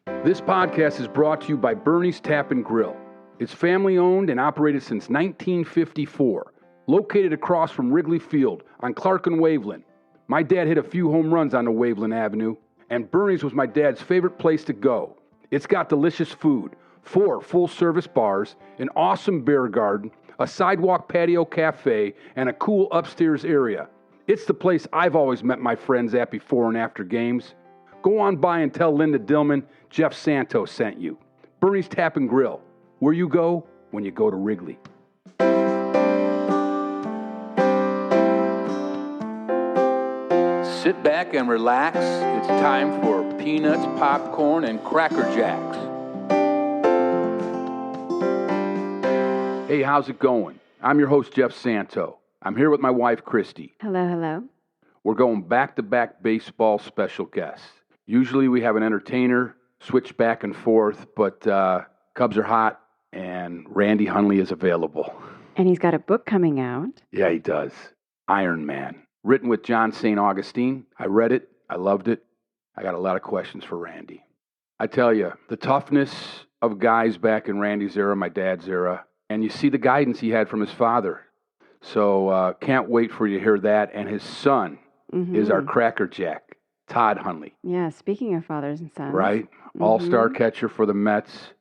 This podcast is brought to you by Bernie's Tap and Grill. It's family owned and operated since 1954. Located across from Wrigley Field on Clark and Waveland. My dad hit a few home runs on the Waveland Avenue, and Bernie's was my dad's favorite place to go. It's got delicious food, 4 full-service bars, an awesome beer garden, a sidewalk patio cafe, and a cool upstairs area. It's the place I've always met my friends at before and after games. Go on by and tell Linda Dillman Jeff Santos sent you. Bernie's Tap and Grill, where you go when you go to Wrigley. Sit back and relax. It's time for peanuts, popcorn, and Cracker Jacks. Hey, how's it going? I'm your host, Jeff Santo. I'm here with my wife, Christy. Hello, hello. We're going back-to-back baseball special guests. Usually we have an entertainer, switch back and forth, but Cubs are hot, and Randy Hundley is available. And he's got a book coming out. Yeah, he does. Ironman. Written with John St. Augustine. I read it. I loved it. I got a lot of questions for Randy. I tell you, the toughness of guys back in Randy's era, my dad's era, and you see the guidance he had from his father. So can't wait for you to hear that. And his son is our crackerjack, Todd Hundley. Yeah, speaking of fathers and sons. Right? All-star catcher for the Mets,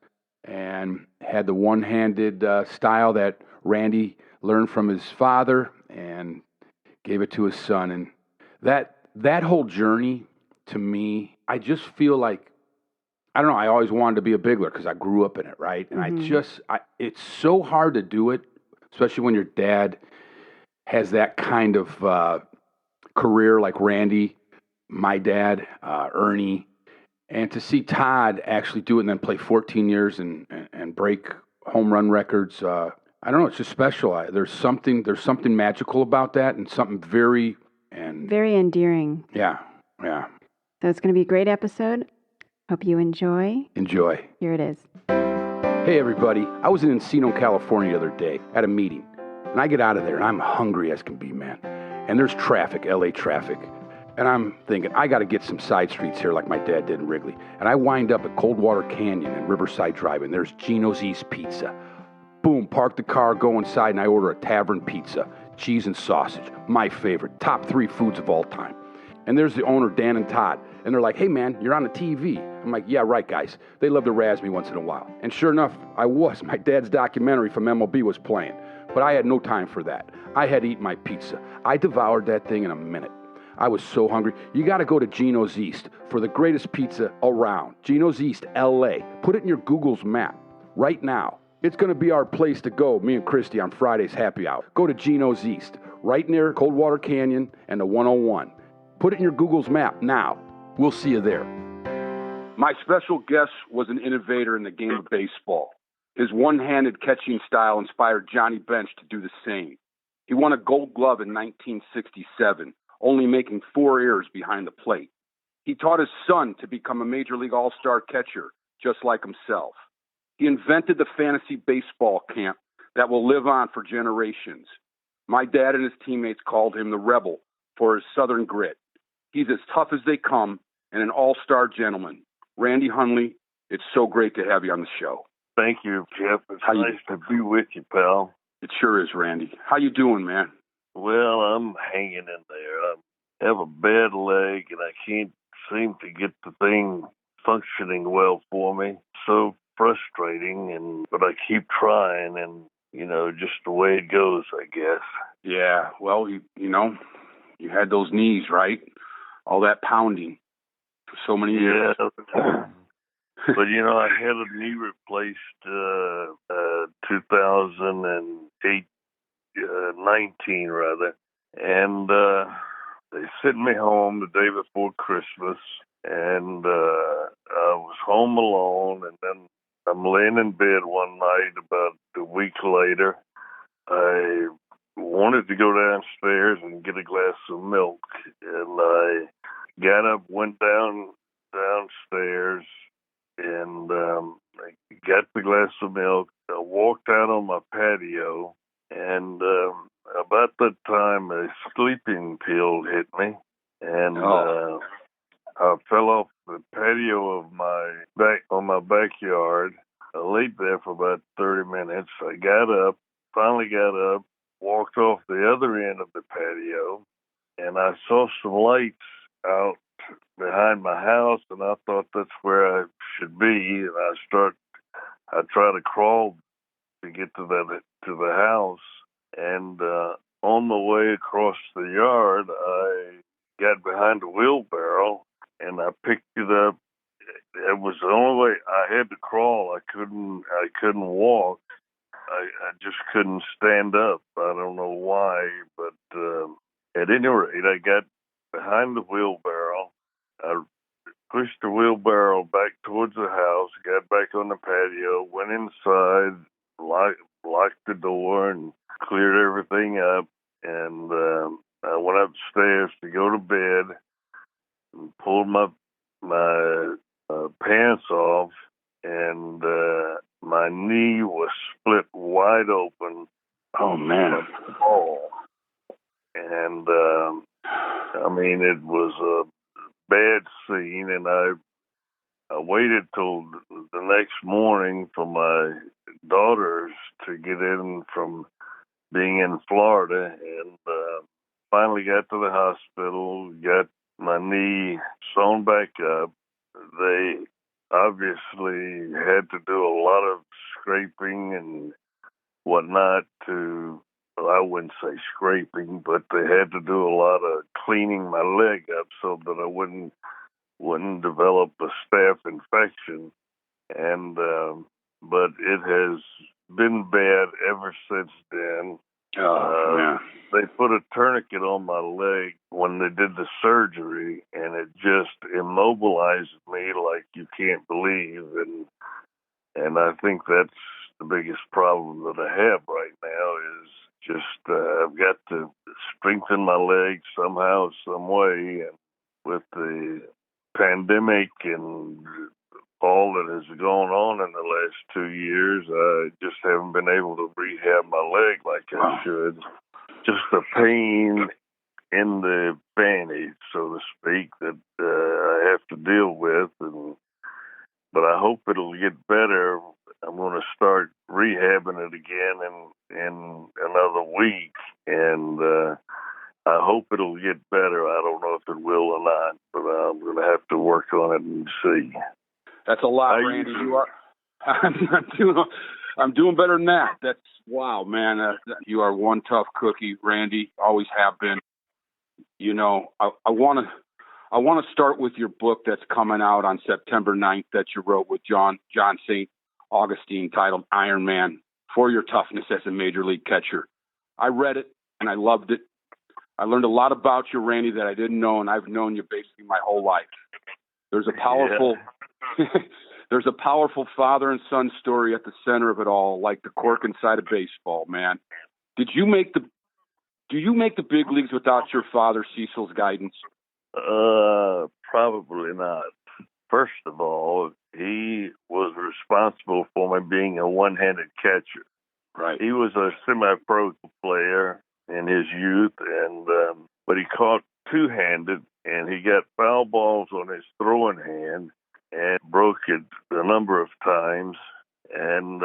and had the one-handed style that Randy learned from his father and gave it to his son. And that whole journey, to me, I just feel like, I don't know, I always wanted to be a bigler because I grew up in it, right? And it's so hard to do it, especially when your dad has that kind of career like Randy, my dad, Ernie, and to see Todd actually do it and then play 14 years and break home run records, I don't know, it's just special. There's something magical about that, and something very endearing. Yeah. So it's going to be a great episode. Hope you enjoy. Enjoy. Here it is. Hey everybody, I was in Encino, California the other day at a meeting, and I get out of there and I'm hungry as can be, man. And there's traffic, LA traffic. And I'm thinking, I got to get some side streets here like my dad did in Wrigley. And I wind up at Coldwater Canyon and Riverside Drive, and there's Gino's East Pizza. Boom, park the car, go inside, and I order a tavern pizza, cheese and sausage, my favorite, top 3 foods of all time. And there's the owner, Dan and Todd, and they're like, hey man, you're on the TV. I'm like, yeah, right guys. They love to razz me once in a while. And sure enough, I was. My dad's documentary from MLB was playing. But I had no time for that. I had to eat my pizza. I devoured that thing in a minute. I was so hungry. You got to go to Gino's East for the greatest pizza around. Gino's East, LA. Put it in your Google's map right now. It's going to be our place to go, me and Christy, on Friday's happy hour. Go to Gino's East, right near Coldwater Canyon and the 101. Put it in your Google's map now. We'll see you there. My special guest was an innovator in the game of baseball. His one-handed catching style inspired Johnny Bench to do the same. He won a Gold Glove in 1967, only making 4 errors behind the plate. He taught his son to become a Major League All-Star catcher, just like himself. He invented the fantasy baseball camp that will live on for generations. My dad and his teammates called him the Rebel for his Southern grit. He's as tough as they come and an all-star gentleman. Randy Hundley, it's so great to have you on the show. Thank you, Jeff. It's nice to be with you, pal. It sure is, Randy. How you doing, man? Well, I'm hanging in there. I have a bad leg, and I can't seem to get the thing functioning well for me. So frustrating, but I keep trying, and, just the way it goes, I guess. Yeah, well, you had those knees, right? All that pounding for so many years. Yeah. But, I had a knee replaced 2008, 19 rather, and they sent me home the day before Christmas, and I was home alone, and then I'm laying in bed one night about a week later. I wanted to go downstairs and get a glass of milk, and I got up, went downstairs, and I got the glass of milk. I walked out on my patio, and about that time, a sleeping pill hit me, and I fell off the patio of my back backyard. I laid there for about 30 minutes. I finally got up, walked off the other end of the patio, and I saw some lights out behind my house, and I thought that's where I should be. And I try to crawl to get to the house, and on the way across the yard, I got behind a wheelbarrow, and I picked it up. It was the only way. I had to crawl. I couldn't walk. I just couldn't stand up. I don't know why, but at any rate, I got behind the wheelbarrow. I pushed the wheelbarrow back towards the house, got back on the patio, went inside, locked the door, and cleared everything up. And I went upstairs to go to bed and pulled my pants off, and my knee was split wide open. Oh, man. And I mean, it was a bad scene, and I waited till the next morning for my daughters to get in from being in Florida, and finally got to the hospital, got my knee sewn back up. They obviously had to do a lot of scraping and whatnot well, I wouldn't say scraping, but they had to do a lot of cleaning my leg up so that I wouldn't develop a staph infection. And but it has been bad ever since then. Oh, they put a tourniquet on my leg when they did the surgery, and it just immobilized me like you can't believe. And I think that's the biggest problem that I have right now is just I've got to strengthen my leg somehow, some way. And with the pandemic and all that has gone on in the last 2 years, I just haven't been able to rehab my leg like I should. Just the pain in the fanny, so to speak, that I have to deal with. But I hope it'll get better. I'm going to start rehabbing it again in another week, and I hope it'll get better. I don't know if it will or not, but I'm going to have to work on it and see. That's a lot, Randy. You are. I'm doing better than that. That's wow, man. You are one tough cookie, Randy. Always have been. You know, I want to start with your book that's coming out on September 9th that you wrote with John St. Augustine, titled Ironman: For Your Toughness as a Major League Catcher. I read it and I loved it. I learned a lot about you, Randy, that I didn't know, and I've known you basically my whole life. There's a powerful. Yeah. There's a powerful father and son story at the center of it all, like the cork inside a baseball, man. Do you make the big leagues without your father, Cecil's guidance? Probably not. First of all, he was responsible for me being a one-handed catcher. Right. He was a semi-pro player in his youth, and but he caught two-handed, and he got foul balls on his throwing hand and broke it a number of times. And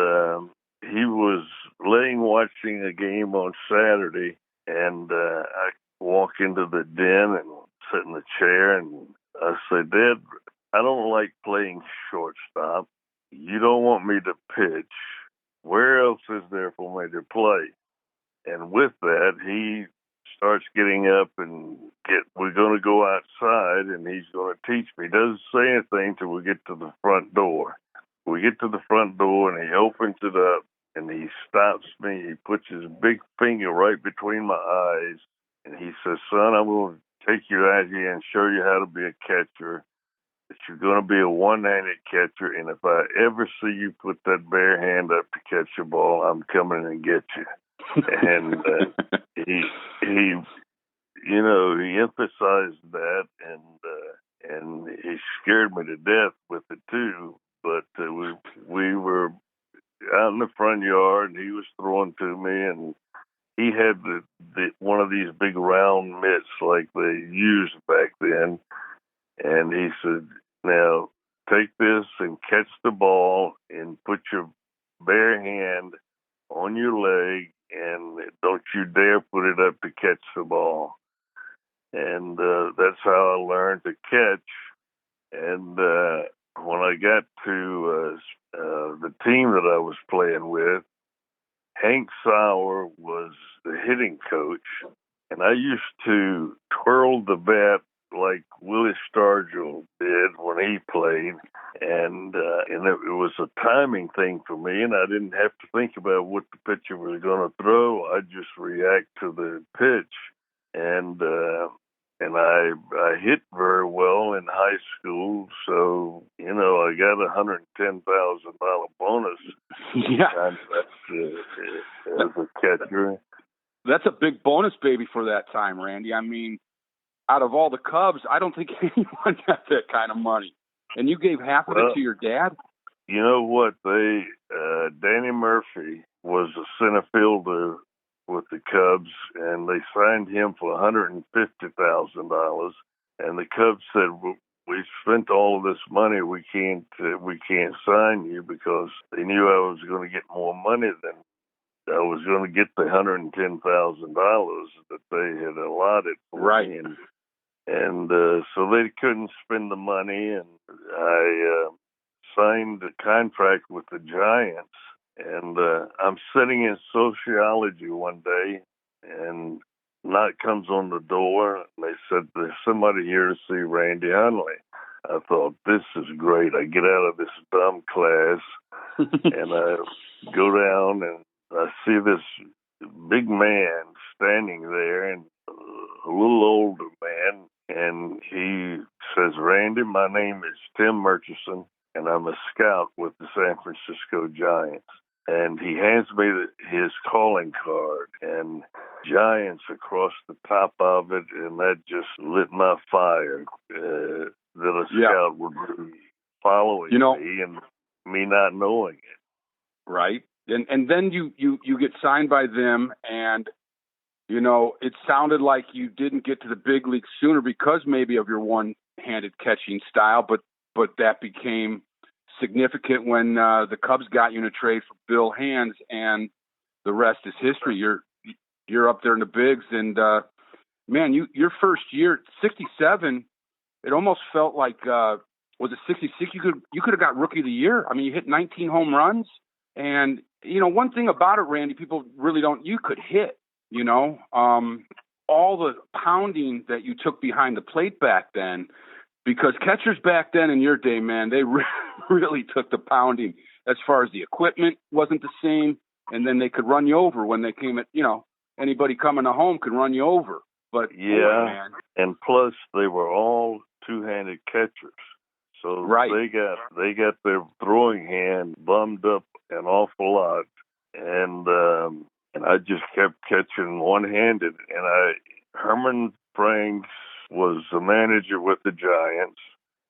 he was watching a game on Saturday, and I walk into the den and sit in the chair, and I say, Dad, I don't like playing shortstop. You don't want me to pitch. Where else is there for me to play? And with that, he starts getting up and we're going to go outside, and he's going to teach me. He doesn't say anything till we get to the front door. We get to the front door, and he opens it up, and he stops me. He puts his big finger right between my eyes, and he says, son, I'm going to take you out here and show you how to be a catcher. That you're going to be a one-handed catcher, and if I ever see you put that bare hand up to catch a ball, I'm coming and get you. And he emphasized that, and he scared me to death with it too. But we were out in the front yard, and he was throwing to me, and he had the one of these big round mitts like they used back then. And he said, now, take this and catch the ball and put your bare hand on your leg, and don't you dare put it up to catch the ball. And that's how I learned to catch. And when I got to the team that I was playing with, Hank Sauer was the hitting coach, and I used to twirl the bat like Willie Stargell did when he played, and it was a timing thing for me, and I didn't have to think about what the pitcher was going to throw. I just react to the pitch, and I hit very well in high school, so I got $110,000 bonus. Yeah, as a catcher. That's a big bonus, baby, for that time, Randy. I mean, out of all the Cubs, I don't think anyone got that kind of money. And you gave half of it to your dad? You know what? Danny Murphy was a center fielder with the Cubs, and they signed him for $150,000. And the Cubs said, "We spent all of this money. We can't sign you," because they knew I was going to get more money than I was going to get the $110,000 that they had allotted for me. And so they couldn't spend the money, and I signed a contract with the Giants. And I'm sitting in sociology one day, and knock comes on the door, and they said, "There's somebody here to see Randy Hundley." I thought, this is great. I get out of this dumb class, and I go down, and I see this big man standing there, and a little older man, and he says, "Randy, my name is Tim Murchison, and I'm a scout with the San Francisco Giants." And he hands me his calling card, and Giants across the top of it, and that just lit my fire, that a scout would be following me and me not knowing it. Right. And then you get signed by them, and, it sounded like you didn't get to the big leagues sooner because maybe of your one-handed catching style, but that became significant when the Cubs got you in a trade for Bill Hands, and the rest is history. You're up there in the bigs, and man, your first year, 67, it almost felt like was it 66? You could have got Rookie of the Year. I mean, you hit 19 home runs, and one thing about it, Randy, people really don't. You could hit. All the pounding that you took behind the plate back then. Because catchers back then in your day, man, they really took the pounding as far as the equipment wasn't the same. And then they could run you over when they came at, anybody coming to home could run you over. But yeah, man. And plus they were all two-handed catchers. So they got their throwing hand bummed up an awful lot. And I just kept catching one-handed. And Herman Franks was the manager with the Giants,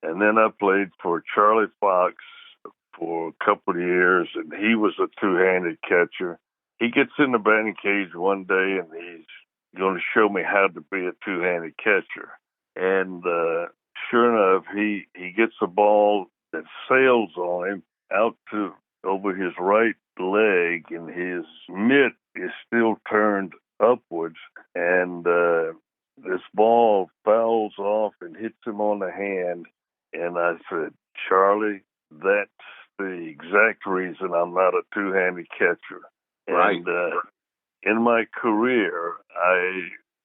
and then I played for Charlie Fox for a couple of years, and he was a two-handed catcher. He gets in the batting cage one day, and he's going to show me how to be a two-handed catcher. And sure enough, he gets a ball that sails on him out to over his right leg, and his mitt is still turned upwards, and this ball fouls off and hits him on the hand. And I said, "Charlie, that's the exact reason I'm not a two-handed catcher." Right. And in my career,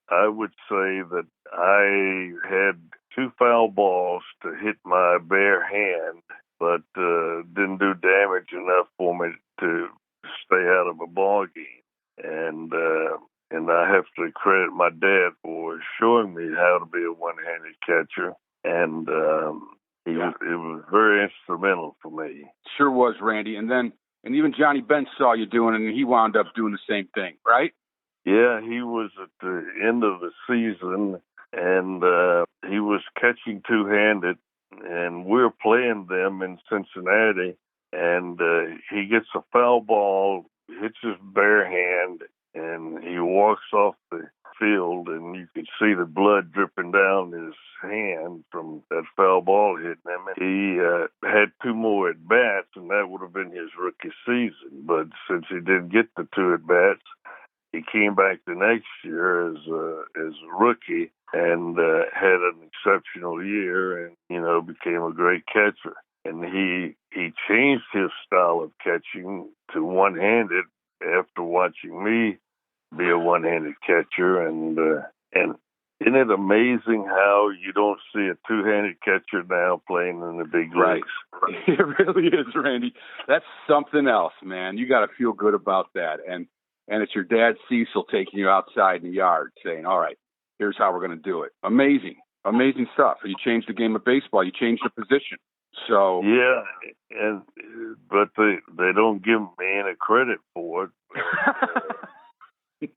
I would say that I had 2 foul balls to hit my bare hand, but didn't do damage enough for me to stay out of a ball game. And I have to credit my dad for showing me how to be a one-handed catcher. And it was very instrumental for me. Sure was, Randy. And even Johnny Bench saw you doing it, and he wound up doing the same thing, right? Yeah, he was at the end of the season, and he was catching two-handed, and we're playing them in Cincinnati, and he gets a foul ball, hits his bare hand, and he walks off the field, and you could see the blood dripping down his hand from that foul ball hitting him. He had 2 more at-bats, and that would have been his rookie season. But since he didn't get the 2 at-bats, he came back the next year as a rookie and had an exceptional year and, became a great catcher. And he changed his style of catching to one-handed after watching me be a one-handed catcher. And isn't it amazing how you don't see a two-handed catcher now playing in the big leagues? Right. It really is, Randy. That's something else, man. You got to feel good about that. And it's your dad, Cecil, taking you outside in the yard saying, all right, here's how we're going to do it. Amazing stuff. You changed the game of baseball. You changed the position. So yeah, but they don't give me any credit for it.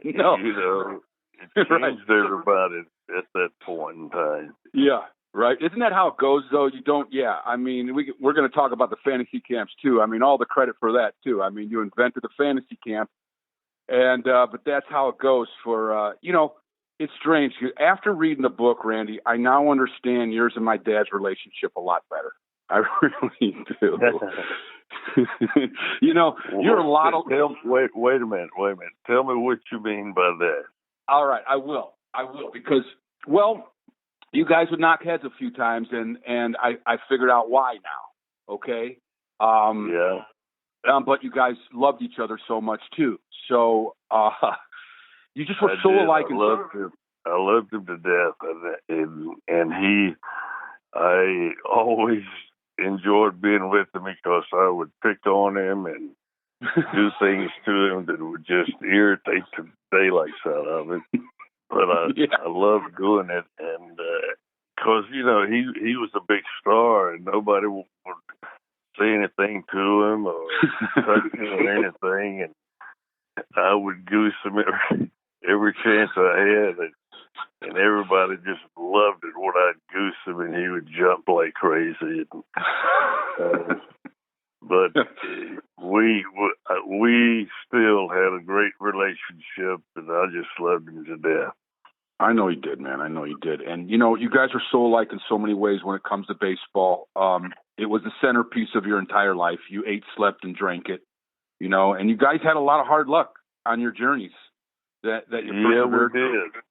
No, it changed everybody at that point in time. Yeah, right. Isn't that how it goes, though? You don't. Yeah, I mean, we're going to talk about the fantasy camps too. I mean, all the credit for that too. I mean, you invented the fantasy camp, and but that's how it goes. For it's strange. After reading the book, Randy, I now understand yours and my dad's relationship a lot better. I really do. You're a lot of. Wait a minute. Tell me what you mean by that. All right, I will because, well, you guys would knock heads a few times, and I figured out why now. Okay. But you guys loved each other so much too. So you just were so alike. I loved him to death, and I always enjoyed being with him because I would pick on him and do things to him that would just irritate the daylights out of him. But I loved doing it, and because he was a big star, and nobody would say anything to him or touch him or anything, and I would goose him every chance I had. And everybody just loved it when I'd goose him, and he would jump like crazy. But we still had a great relationship, and I just loved him to death. I know you did, man. I know you did. And, you guys are so alike in so many ways when it comes to baseball. It was the centerpiece of your entire life. You ate, slept, and drank it, and you guys had a lot of hard luck on your journeys that you persevered. Yeah, we did.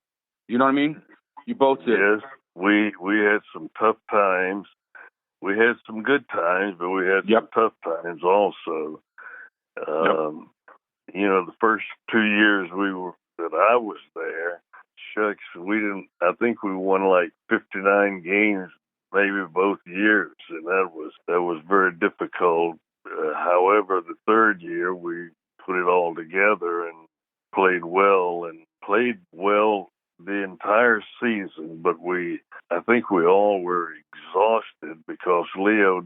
You know what I mean? You both did. Yes, we had some tough times. We had some good times, but we had some tough times also. The first 2 years that I was there, shucks, I think we won like 59 games, maybe both years, and that was very difficult. However, the third year we put it all together and played well the entire season, but I think we all were exhausted because Leo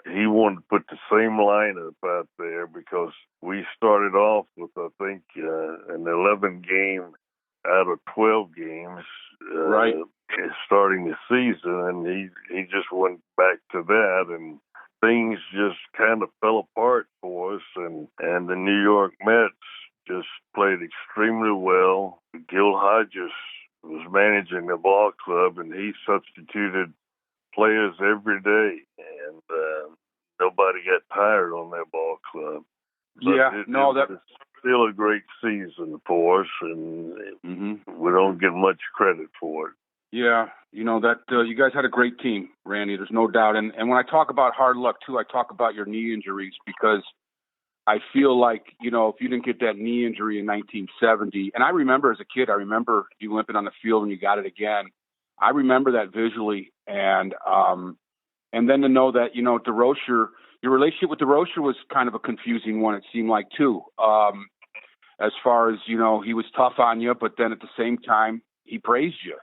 he wanted to put the same lineup out there because we started off with, I think, an 11 game out of 12 games starting the season, and he just went back to that, and things just kind of fell apart for us, and the New York Mets just played extremely well. Gil Hodges was managing the ball club, and he substituted players every day, and nobody got tired on that ball club. But it was still a great season for us, and we don't get much credit for it. Yeah, that you guys had a great team, Randy. There's no doubt. And when I talk about hard luck, too, I talk about your knee injuries because I feel like, if you didn't get that knee injury in 1970, and I remember as a kid, you limping on the field and you got it again. I remember that visually. And then to know that, Durocher, your relationship with Durocher was kind of a confusing one, it seemed like, too. As far as, he was tough on you, but then at the same time, he praised you,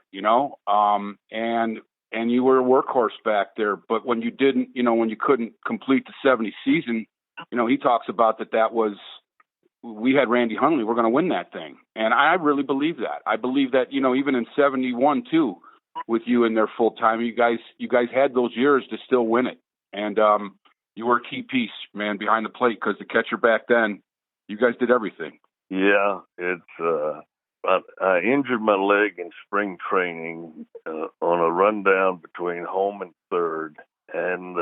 and you were a workhorse back there. But when you didn't, when you couldn't complete the 70 season, he talks about that was, we had Randy Hundley, we're going to win that thing. And I really believe that. I believe that, even in 71 too, with you in there full time, you guys had those years to still win it. And you were a key piece, man, behind the plate, because the catcher back then, you guys did everything. Yeah, it's I injured my leg in spring training on a rundown between home and third, and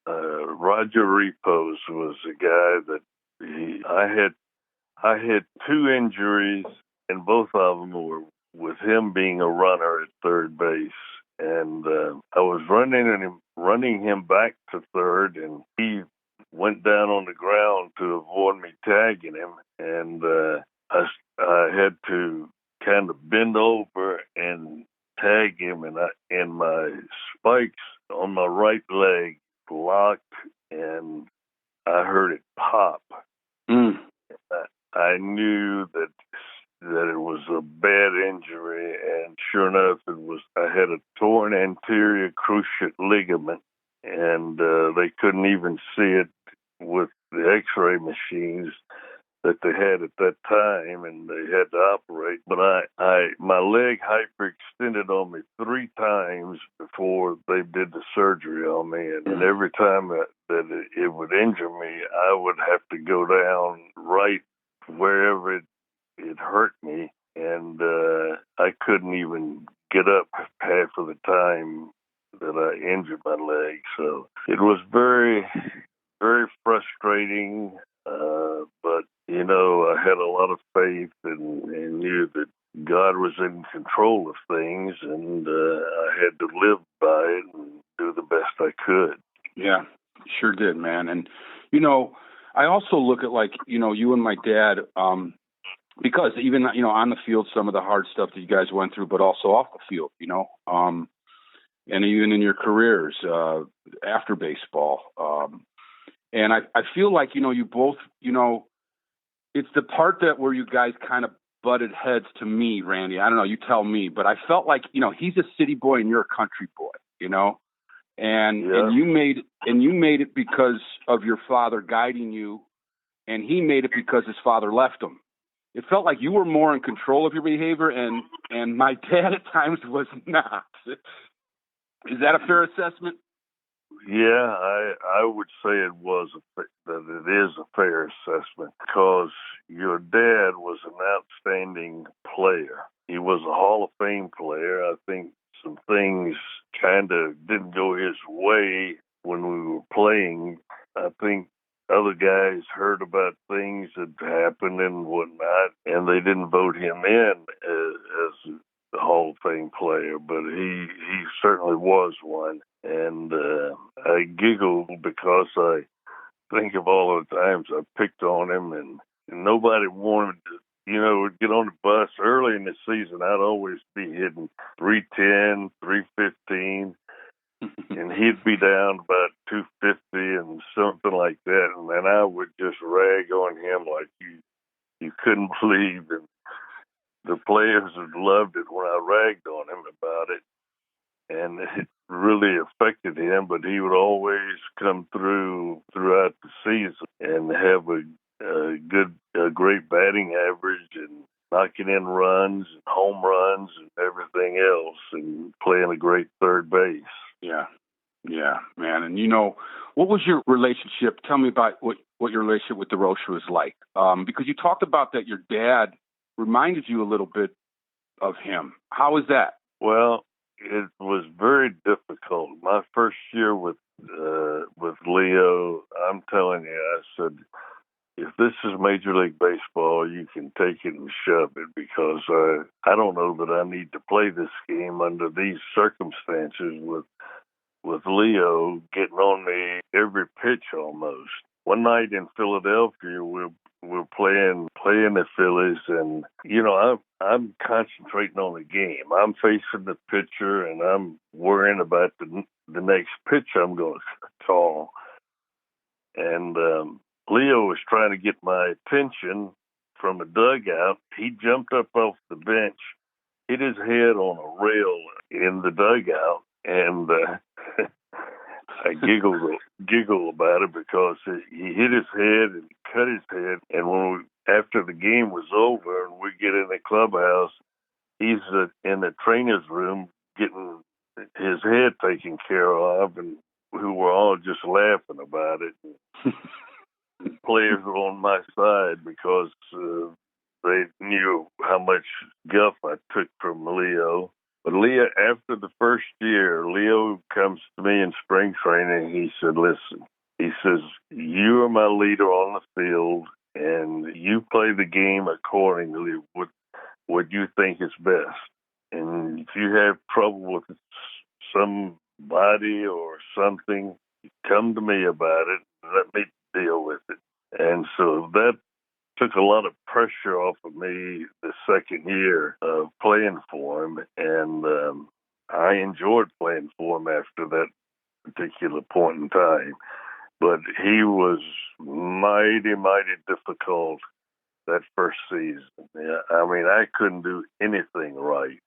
Roger Repos was a guy that I had two injuries, and both of them were with him being a runner at third base. And I was running him back to third, and he went down on the ground to avoid me tagging him, and I had to kind of bend over and tag him, and my spikes on my right leg locked, and I heard it pop. Mm. I knew that it was a bad injury, and sure enough, I had a torn anterior cruciate ligament, and they couldn't even see it with the X-ray machines that they had at that time, and they had to operate. But my leg hyperextended on me 3 times before they did the surgery on me, and every time that it would injure me, I would have to go down right wherever it hurt me, and I couldn't even get up half of the time that I injured my leg. So it was very, very frustrating, but I had a lot of faith and knew that God was in control of things, and I had to live by it and do the best I could. Yeah, sure did, man. And, I also look at you and my dad, because even, on the field, some of the hard stuff that you guys went through, but also off the field, and even in your careers after baseball. And I feel like, you both, it's the part where you guys kind of butted heads to me, Randy. I don't know, you tell me, but I felt like, he's a city boy and you're a country boy, and you made it because of your father guiding you, and he made it because his father left him. It felt like you were more in control of your behavior, and my dad at times was not. Is that a fair assessment? Yeah, I would say that it is a fair assessment, because your dad was an outstanding player. He was a Hall of Fame player. I think some things kind of didn't go his way when we were playing. I think other guys heard about things that happened and whatnot, and they didn't vote him in as the Hall of Fame player, but he certainly was one. And I giggle because I think of all the times I picked on him, and nobody wanted to, get on the bus early in the season. I'd always be hitting 310, 315, and he'd be down about 250 and something like that. And then I would just rag on him like you couldn't believe. And the players had loved it when I ragged on him about it, and it really affected him. But he would always come throughout the season and have a great batting average and knocking in runs and home runs and everything else, and playing a great third base. Yeah, man. And what was your relationship? Tell me about what your relationship with Durocher was like, because you talked about that your dad reminded you a little bit of him. How was that? Well, it was very difficult. My first year with Leo, I'm telling you, I said, if this is Major League Baseball, you can take it and shove it, because I don't know that I need to play this game under these circumstances with Leo getting on me every pitch almost. One night in Philadelphia, we're playing the Phillies, and I'm concentrating on the game. I'm facing the pitcher, and I'm worrying about the next pitch I'm going to call. And Leo was trying to get my attention from a dugout. He jumped up off the bench, hit his head on a rail in the dugout, and I giggle about it, because he hit his head and cut his head. And after the game was over and we get in the clubhouse, he's in the trainer's room getting his head taken care of, and we were all just laughing about it. The players were on my side because they knew how much guff I took from Leo. But Leo, after the first year, Leo comes to me in spring training. He said, listen, he says, you are my leader on the field, and you play the game accordingly with what you think is best. And if you have trouble with somebody or something, come to me about it. Let me deal with it. And so that took a lot of pressure off of me the second year of playing for him. And I enjoyed playing for him after that particular point in time. But he was mighty, mighty difficult that first season. Yeah, I mean, I couldn't do anything right.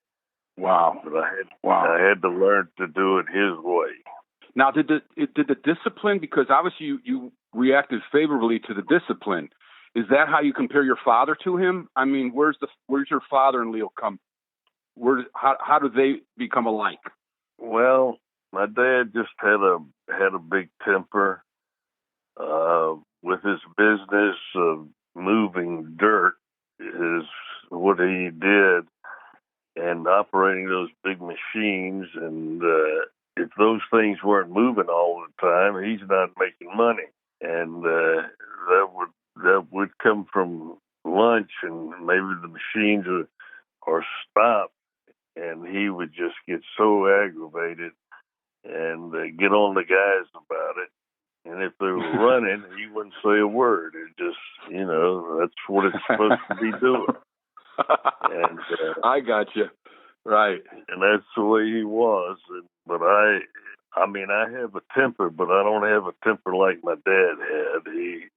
Wow. But I had to learn to do it his way. Now, did the discipline, because obviously you reacted favorably to the discipline, is that how you compare your father to him? I mean, where's your father and Leo come? How do they become alike? Well, my dad just had a big temper. With his business of moving dirt is what he did, and operating those big machines. And if those things weren't moving all the time, he's not making money. And that would come from lunch, and maybe the machines are stopped, and he would just get so aggravated and get on the guys about it. And if they were running, he wouldn't say a word. It just, that's what it's supposed to be doing. And I got you. Right. And that's the way he was. But I have a temper, but I don't have a temper like my dad had.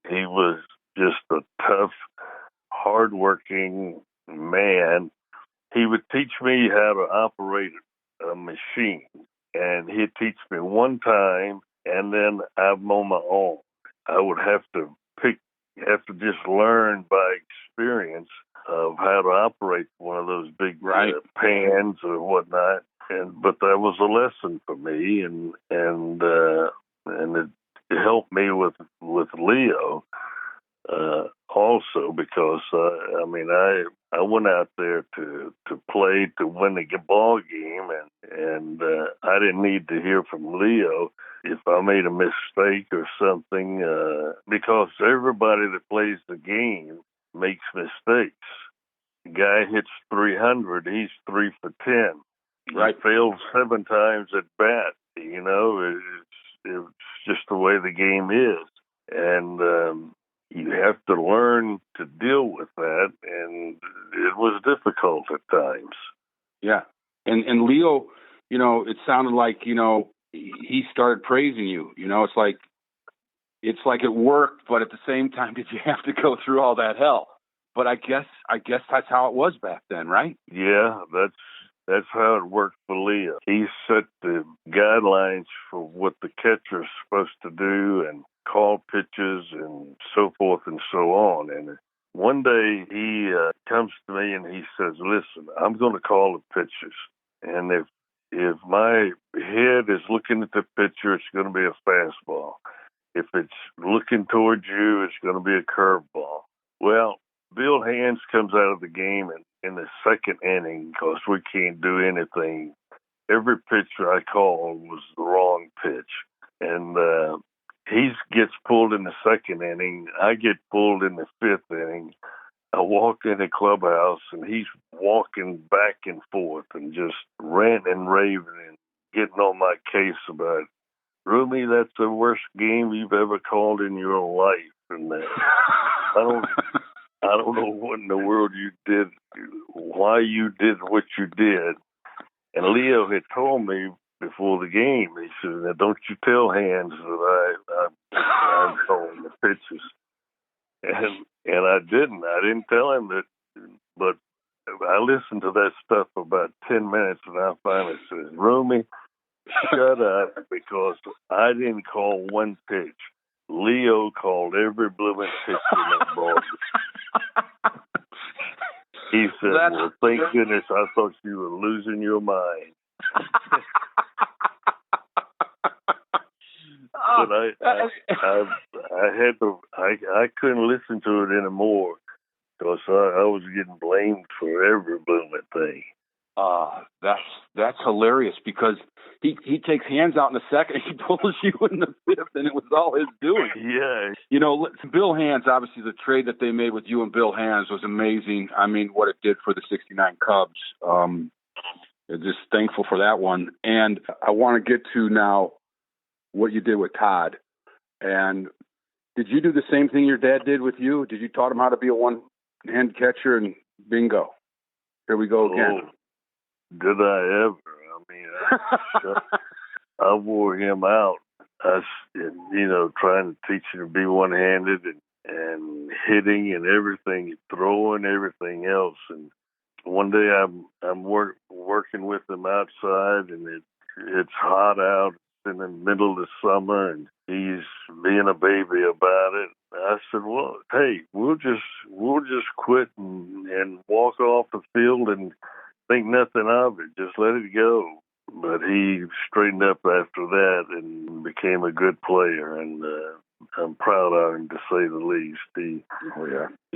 He was just a tough, hardworking man. He would teach me how to operate a machine, and he'd teach me one time, and then I'm on my own. I would have to just learn by experience of how to operate one of those big pans or whatnot. But that was a lesson for me, and it helped me with Leo also, because I went out there to play to win the ball game, and I didn't need to hear from Leo if I made a mistake or something, because everybody that plays the game makes mistakes. The guy hits 300, he's 3 for 10. Right. He failed 7 times at bat. It's just the way the game is, and you have to learn to deal with that, and it was difficult at times. Yeah. And Leo, it sounded like, he started praising you. It's like it worked, but at the same time, did you have to go through all that hell? But I guess that's how it was back then, right? Yeah, that's how it worked for Leo. He set the guidelines for what the catcher's supposed to do and call pitches and so forth and so on. And one day he comes to me and he says, listen, I'm going to call the pitches. And if my head is looking at the pitcher, it's going to be a fastball. If it's looking towards you, it's going to be a curveball. Well, Bill Hands comes out of the game in the second inning because we can't do anything. Every pitcher I called was the wrong pitch. And he gets pulled in the second inning. I get pulled in the 5th inning. I walk in the clubhouse, and he's walking back and forth and just ranting and raving and getting on my case about, Rumi, that's the worst game you've ever called in your life. And I don't know what in the world you did, why you did what you did. And Leo had told me before the game, he said, now don't you tell Hands that I'm calling the pitches. And I didn't. I didn't tell him that, but I listened to that stuff for about 10 minutes, and I finally said, Rumi, shut up, because I didn't call one pitch. Leo called every bloomin' pitch in that ball. He said, well, thank goodness, I thought you were losing your mind. But I couldn't listen to it anymore. because I was getting blamed for every blooming thing. That's hilarious because he takes hands out in the second, he pulls you in the fifth, and it was all his doing. Yeah. You know, Bill Hands, obviously the trade that they made with you and Bill Hands was amazing. I mean, what it did for the 69 Cubs. Just thankful for that one. And I want to get to now what you did with Todd. And did you do the same thing your dad did with you? Did you taught him how to be a one-hand catcher and bingo? Here we go again. Oh, did I ever? I mean, I wore him out. Trying to teach him to be one-handed and hitting and everything, throwing everything else. And one day I'm working with him outside, and it's hot out in the middle of the summer, and he's being a baby about it. I said, "Well, hey, we'll just quit and walk off the field and think nothing of it. Just let it go." But he straightened up after that and became a good player, and I'm proud of him, to say the least. He's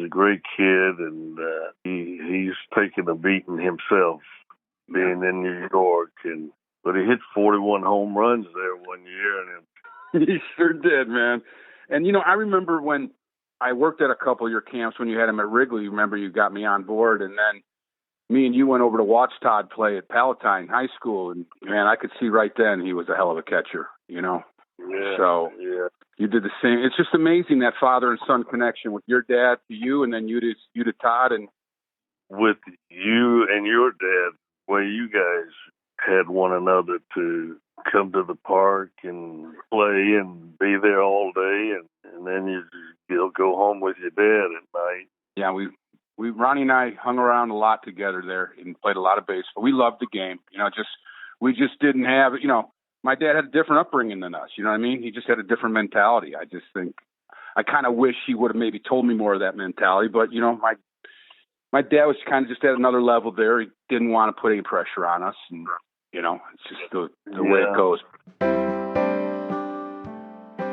a great kid, and he's taken a beating himself being in New York, but he hit 41 home runs there one year. And he sure did, man. And, I remember when I worked at a couple of your camps when you had him at Wrigley. Remember, you got me on board, and then me and you went over to watch Todd play at Palatine High School, and, man, I could see right then he was a hell of a catcher, Yeah. So you did the same. It's just amazing, that father and son connection with your dad to you, and then you to Todd. And with you and your dad, where you guys had one another to come to the park and play and be there all day, and then you'll go home with your dad at night. Yeah, Ronnie and I hung around a lot together there and played a lot of baseball. We loved the game. We just didn't have, my dad had a different upbringing than us. You know what I mean? He just had a different mentality. I just think I kind of wish he would have maybe told me more of that mentality. But, my dad was kind of just at another level there. He didn't want to put any pressure on us. And, it's just the way it goes.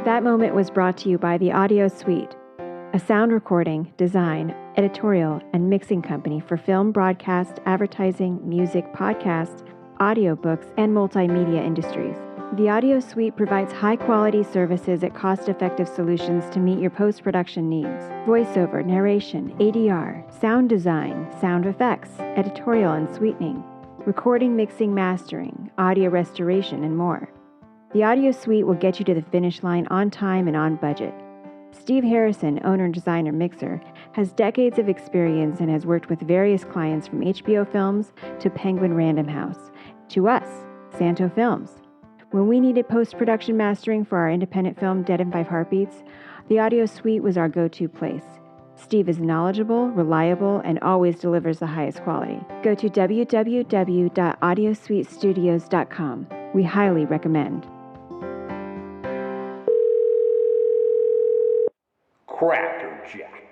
That moment was brought to you by the Audio Suite, a sound recording, design, editorial, and mixing company for film, broadcast, advertising, music, podcast, audiobooks, and multimedia industries. The Audio Suite provides high-quality services at cost-effective solutions to meet your post-production needs. Voiceover, narration, ADR, sound design, sound effects, editorial and sweetening, recording, mixing, mastering, audio restoration, and more. The Audio Suite will get you to the finish line on time and on budget. Steve Harrison, owner, designer, mixer, has decades of experience and has worked with various clients from HBO Films to Penguin Random House, to us, Santo Films. When we needed post-production mastering for our independent film Dead in 5 Heartbeats, the Audio Suite was our go-to place. Steve is knowledgeable, reliable, and always delivers the highest quality. Go to www.audiosuitestudios.com. We highly recommend. Crackerjack.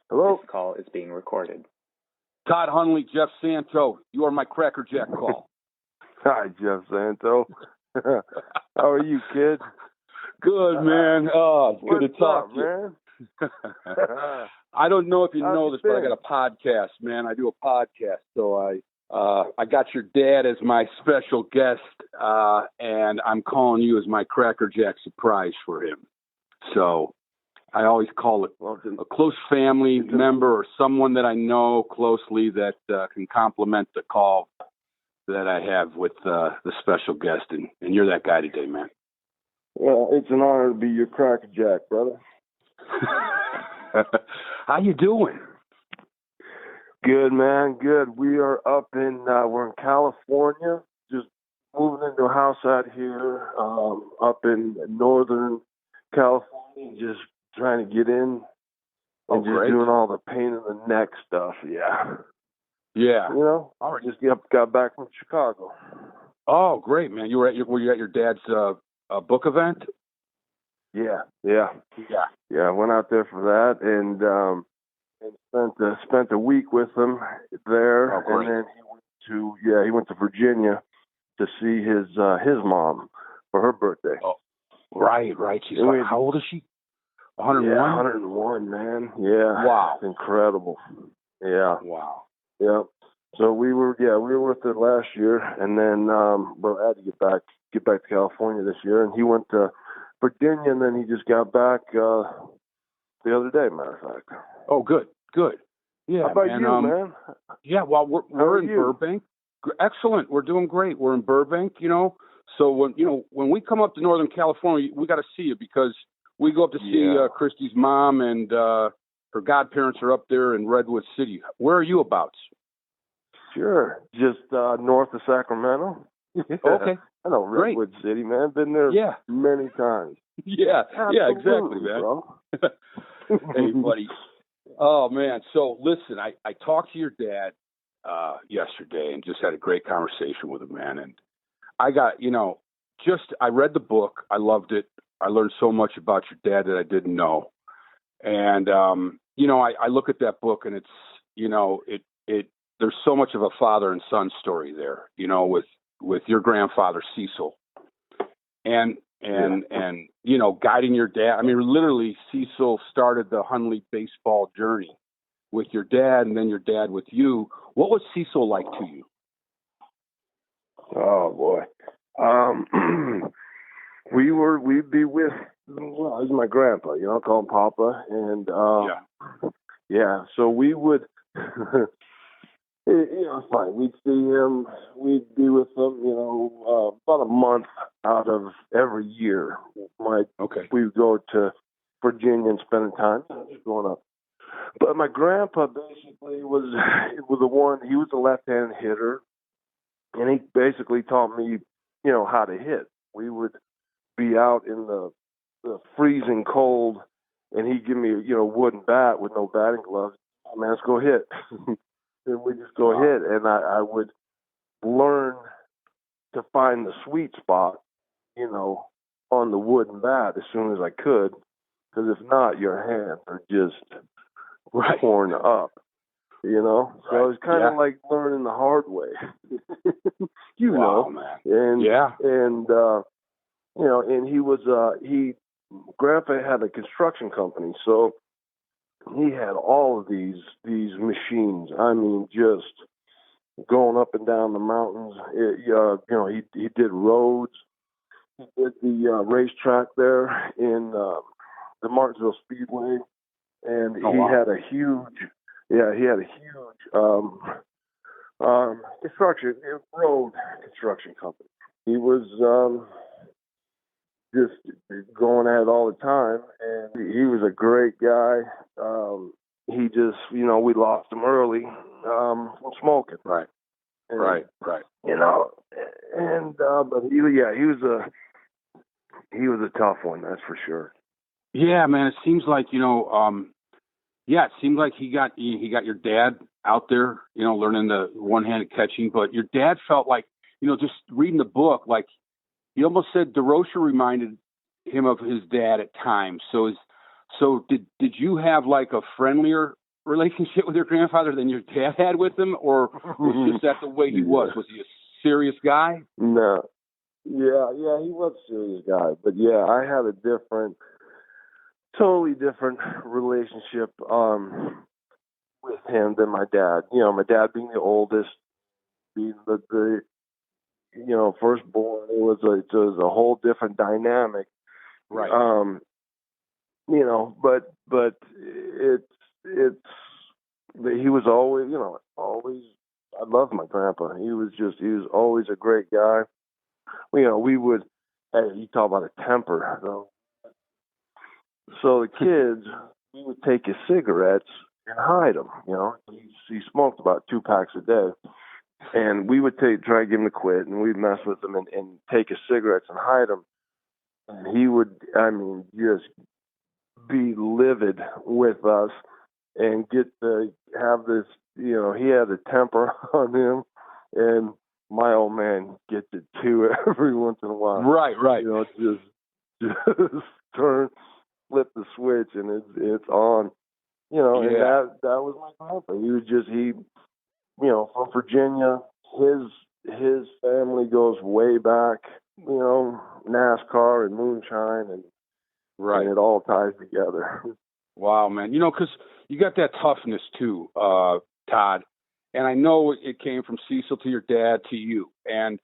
Hello? This call is being recorded. Todd Hundley, Jeff Santo, you are my crackerjack call. Hi, Jeff Santo. How are you, kid? Good, man. Oh, it's good to talk to man? you. I don't know if you know this, but I got a podcast, man. I do a podcast, so I got your dad as my special guest, and I'm calling you as my crackerjack surprise for him. So I always call it a close family member or someone that I know closely that can complement the call that I have with the special guest, and you're that guy today, man. Well, it's an honor to be your crackerjack, brother. How you doing? Good, man. Good. We are we're in California, just moving into a house out here, up in northern California, just trying to get in and just doing all the pain in the neck stuff. Yeah. Yeah. All right. Just got back from Chicago. Oh, great, man. Were you at your dad's book event? Yeah. I went out there for that and spent a week with him there. Oh, great. And then he went to Virginia to see his mom for her birthday. Oh, right. She's how old is she? 101? Yeah, 101, man. Yeah. Wow. Incredible. Yeah. Wow. Yeah. So we were with it last year, and then but I had to get back to California this year, and he went to Virginia, and then he just got back the other day, matter of fact. Oh, good. Yeah. How about man, you, man? Yeah, well, we're in you? Burbank. Excellent. We're doing great. We're in Burbank, So when we come up to Northern California, we got to see you because we go up to see Christy's mom, and her godparents are up there in Redwood City. Where are you about? Sure, just north of Sacramento. Okay. I know Redwood City, man. Been there many times. Yeah, Absolutely, exactly, man. Bro. Hey, buddy. Oh, man. So, listen, I talked to your dad yesterday and just had a great conversation with him, man. And I got, I read the book. I loved it. I learned so much about your dad that I didn't know. And, I look at that book and it's, there's so much of a father and son story there, with your grandfather, Cecil. And guiding your dad. I mean, literally, Cecil started the Hundley baseball journey with your dad, and then your dad with you. What was Cecil like to you? Oh boy, we'd be with. Well, he's my grandpa. I call him Papa, and So we would. It's fine. We'd see him. We'd be with him, about a month out of every year. We would go to Virginia and spend time just growing up. But my grandpa basically was the one. He was a left-handed hitter, and he basically taught me, how to hit. We would be out in the freezing cold, and he'd give me a wooden bat with no batting gloves. Oh, man, let's go hit. And we just go hit, and I would learn to find the sweet spot, on the wooden bat as soon as I could, because if not, your hands are just torn up, So it was kind of like learning the hard way, man. And he was Grandpa had a construction company, so he had all of these machines. I mean, just going up and down the mountains. He did roads. He did the racetrack there in the Martinsville Speedway, and he had a huge road construction company. He was just going at it all the time, and he was a great guy. He just, we lost him early from smoking. Right. And, right. But he was a tough one, that's for sure. Yeah, man. It seems like it seemed like he got your dad out there, learning the one-handed catching. But your dad felt like, just reading the book, like he almost said Durocher reminded him of his dad at times. So did you have like a friendlier relationship with your grandfather than your dad had with him, or was just that the way he was? Was he a serious guy? No. Yeah, he was a serious guy. But I had a totally different relationship with him than my dad. My dad being the oldest, being the firstborn, it was a whole different dynamic. Right. But he was always, I loved my grandpa. He was always a great guy. We would, you talk about a temper, so the kids, we would take his cigarettes and hide them, he smoked about 2 packs a day, and we would try to get him to quit, and we'd mess with him and take his cigarettes and hide them, and he would, just be livid with us and get to have this, he had a temper on him, and my old man gets it too every once in a while. Right. Just flip the switch and it's on. And that was my grandpa. He was from Virginia. His family goes way back, NASCAR and moonshine, and Right. And it all ties together. Wow, man. You know, because you got that toughness too, Todd. And I know it came from Cecil to your dad to you. And,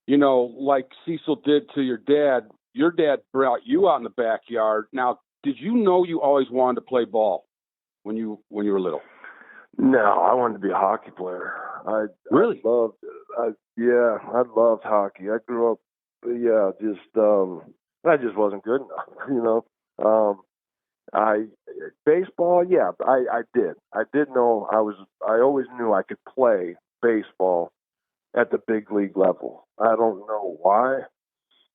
you know, like Cecil did to your dad brought you out in the backyard. Now, did you know you always wanted to play ball when you were little? No, I wanted to be a hockey player. Really? I loved it. I loved hockey. I grew up, I just wasn't good enough, you know. Baseball, yeah, I did. I did know I always knew I could play baseball at the big league level. I don't know why.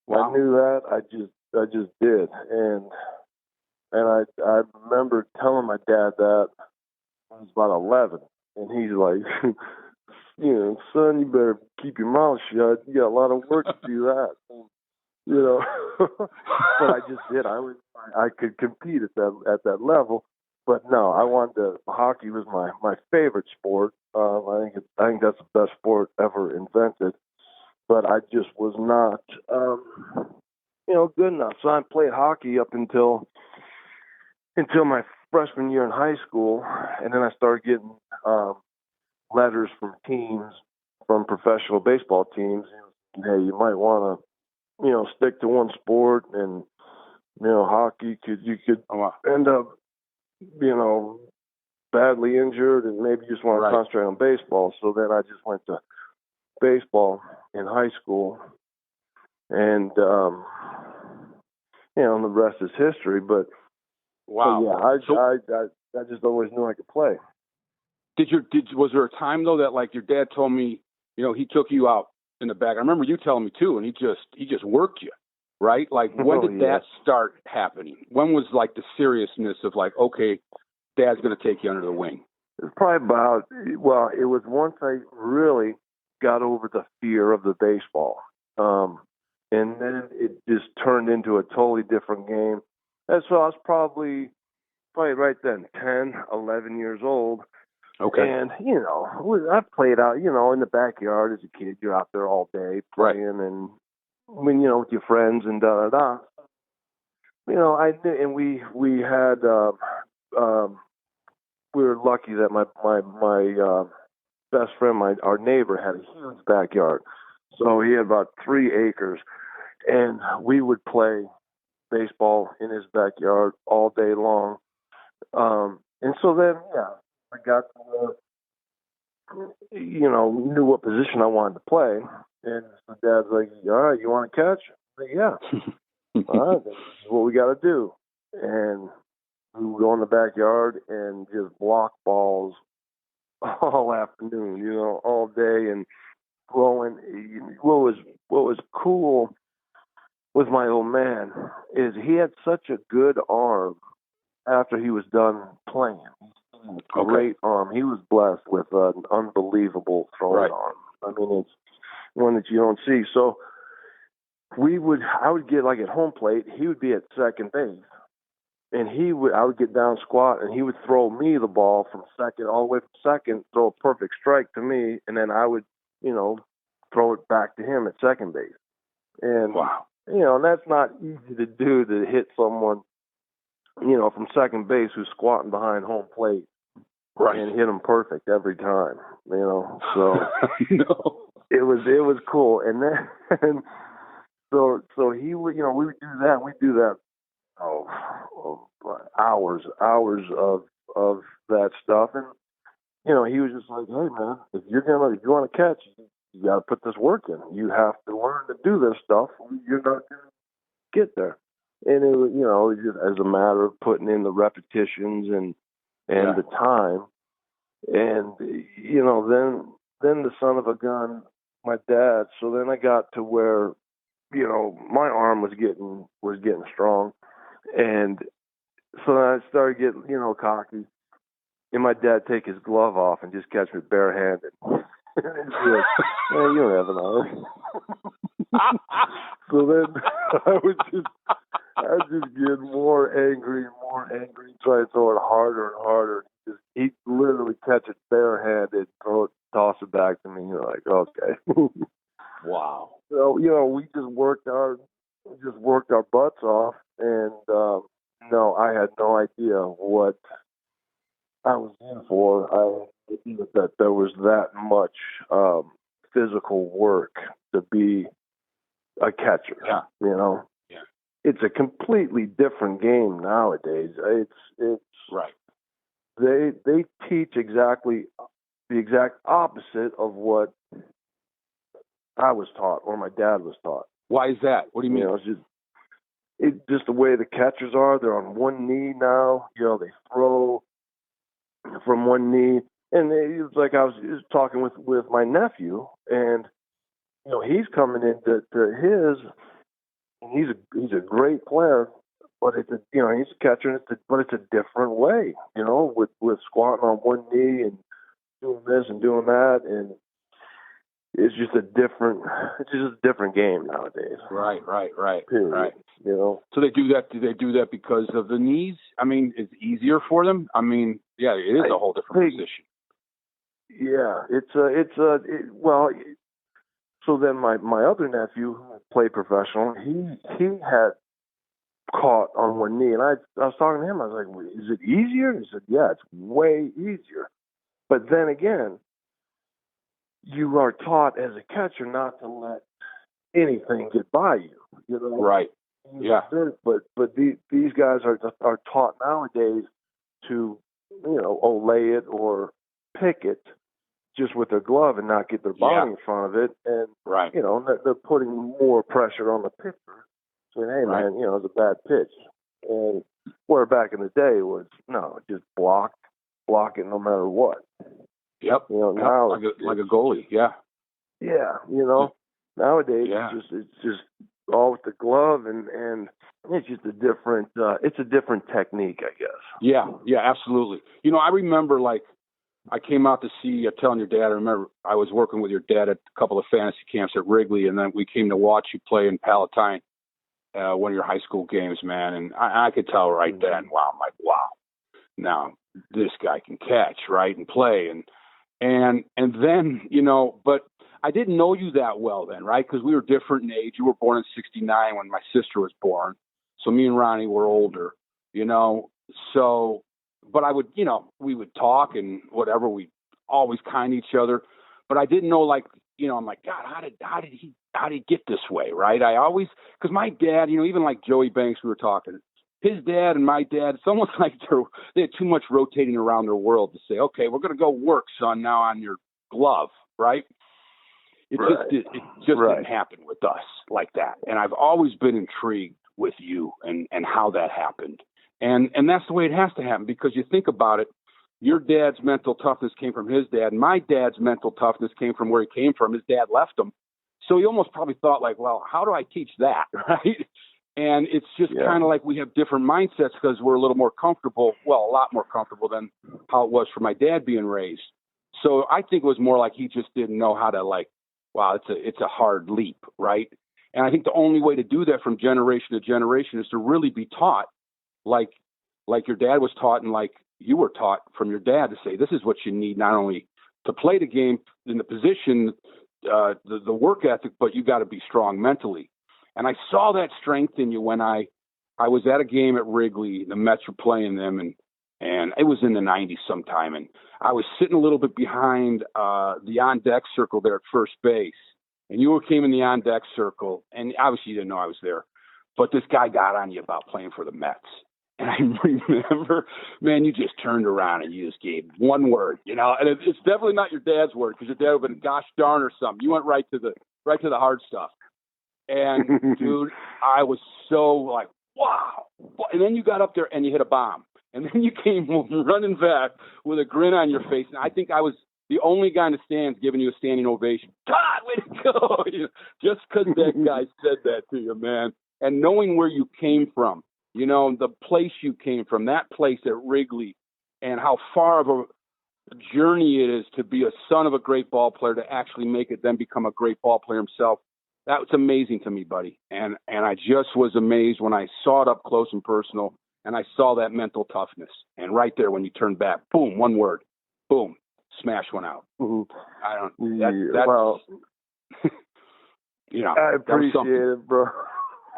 Wow. I knew that. I just did. And I remember telling my dad that I was about 11, and he's like, you know, son, you better keep your mouth shut. You got a lot of work to do that. You know, but I just did. I could compete at that level, but no, hockey was my favorite sport. I think that's the best sport ever invented, but I just was not, good enough. So I played hockey up until my freshman year in high school, and then I started getting letters from teams, from professional baseball teams. Hey, you might want to, stick to one sport, and hockey you could end up, badly injured, and maybe you just want to concentrate on baseball. So then I just went to baseball in high school, and the rest is history. But wow, I just always knew I could play. Was there a time though that, like, your dad told me, he took you out in the back? I remember you telling me too, and he just worked you, right? Like, when did that start happening? When was like the seriousness of like, okay, Dad's going to take you under the wing? It was probably it was once I really got over the fear of the baseball, and then it just turned into a totally different game. And so I was probably right then 10, 11 years old. Okay. And, I played out, in the backyard as a kid. You're out there all day playing and with your friends and da-da-da. I knew, and we had, we were lucky that my best friend, our neighbor, had a huge backyard. So he had about 3 acres, and we would play baseball in his backyard all day long. And so then, I got, knew what position I wanted to play. And so Dad's like, all right, you want to catch? I'm like, yeah. All right, this is what we got to do. And we would go in the backyard and just block balls all afternoon, all day, and throwing. What was cool with my old man is he had such a good arm after he was done playing. Great arm. He was blessed with an unbelievable throwing arm. I mean, it's one that you don't see. So I would get like at home plate, he would be at second base, and I would get down squat, and he would throw me the ball from second all the way from second, throw a perfect strike to me, and then I would, throw it back to him at second base. And and that's not easy to do, to hit someone, from second base who's squatting behind home plate. And hit him perfect every time, So no. It was cool, and then so he would, we would do that. We do that, hours of that stuff, and he was just like, hey man, if you want to catch, you got to put this work in. You have to learn to do this stuff. You're not going to get there, and it was, it was just as a matter of putting in the repetitions and the time, and then the son of a gun, my dad. So then I got to where, my arm was getting strong, and so then I started getting, cocky, and my dad take his glove off and just catch me barehanded. Like, you don't have an arm. So then I was just getting more angry, trying to throw it harder and harder. He literally catch it barehanded, toss it back to me. You're like, okay. Wow. So, we just worked hard just worked our butts off, and no, I had no idea what I was in for. I knew that there was that much physical work to be a catcher. Yeah. You know, Yeah. It's a completely different game nowadays. It's right. They teach exactly the exact opposite of what I was taught or my dad was taught. Why is that? What do you mean? You know, it's just the way the catchers are. They're on one knee now. You know, they throw from one knee. And it's like I was talking with my nephew, and you know, he's coming into his, and he's a great player, but he's a catcher, and but it's a different way, you know, with squatting on one knee and doing this and doing that, and it's just a different game nowadays. Right. Period. Right. You know. So they do that. Do they do that because of the knees? I mean, it's easier for them. I mean, yeah, it is a whole different position. Yeah, well. So then my other nephew, who played professional, he had caught on one knee, and I was talking to him. I was like, "Is it easier?" He said, "Yeah, it's way easier." But then again, you are taught as a catcher not to let anything get by you. You know, right? Yeah. But these guys are taught nowadays to, you know, lay it or pick it just with their glove and not get their body in front of it, and right. You know, they're putting more pressure on the pitcher, saying, "Hey, man, you know, it's a bad pitch." And where back in the day was no, just block it no matter what. Yep. You know, now like a goalie. Yeah. Yeah. You know, nowadays yeah. it's just all with the glove, and it's just a different technique, I guess. Yeah. Yeah. Absolutely. You know, I remember I came out to see, telling your dad, I remember I was working with your dad at a couple of fantasy camps at Wrigley, and then we came to watch you play in Palatine, one of your high school games, man. And I could tell right then, wow, I'm like, wow, now this guy can catch, right, and play. And then, you know, but I didn't know you that well then, right, because we were different in age. You were born in 1969 when my sister was born. So me and Ronnie were older, you know, so – but I would, you know, we would talk and whatever. We always kind each other, but I didn't know, like, you know, I'm like, God, how did he get this way, right? I always, because my dad, you know, even like Joey Banks, we were talking, his dad and my dad, it's almost like they had too much rotating around their world to say, okay, we're going to go work, son, now on your glove, right? It just didn't happen with us like that, and I've always been intrigued with you and how that happened. And that's the way it has to happen, because you think about it, your dad's mental toughness came from his dad. My dad's mental toughness came from where he came from. His dad left him. So he almost probably thought like, well, how do I teach that, right? And it's just kind of like we have different mindsets because we're a little more comfortable, well, a lot more comfortable than how it was for my dad being raised. So I think it was more like he just didn't know how to, like, wow, it's a hard leap, right? And I think the only way to do that from generation to generation is to really be taught, like your dad was taught, and like you were taught from your dad, to say, this is what you need, not only to play the game in the position, the work ethic, but you got to be strong mentally. And I saw that strength in you when I was at a game at Wrigley. The Mets were playing them, and it was in the 90s sometime, and I was sitting a little bit behind the on-deck circle there at first base, and you came in the on-deck circle, and obviously you didn't know I was there, but this guy got on you about playing for the Mets. And I remember, man, you just turned around and you just gave one word, you know, and it's definitely not your dad's word, because your dad would have been gosh darn or something. You went right to the hard stuff. And dude, I was so like, wow. And then you got up there and you hit a bomb. And then you came running back with a grin on your face. And I think I was the only guy in the stands giving you a standing ovation. God, way to go. You know, just because that guy said that to you, man. And knowing where you came from, you know, the place you came from, that place at Wrigley, and how far of a journey it is to be a son of a great ball player, to actually make it, then become a great ball player himself. That was amazing to me, buddy. And I just was amazed when I saw it up close and personal, and I saw that mental toughness. And right there, when you turned back, boom, one word, boom, smash one out. Mm-hmm. That's, well, you know, I appreciate it, bro.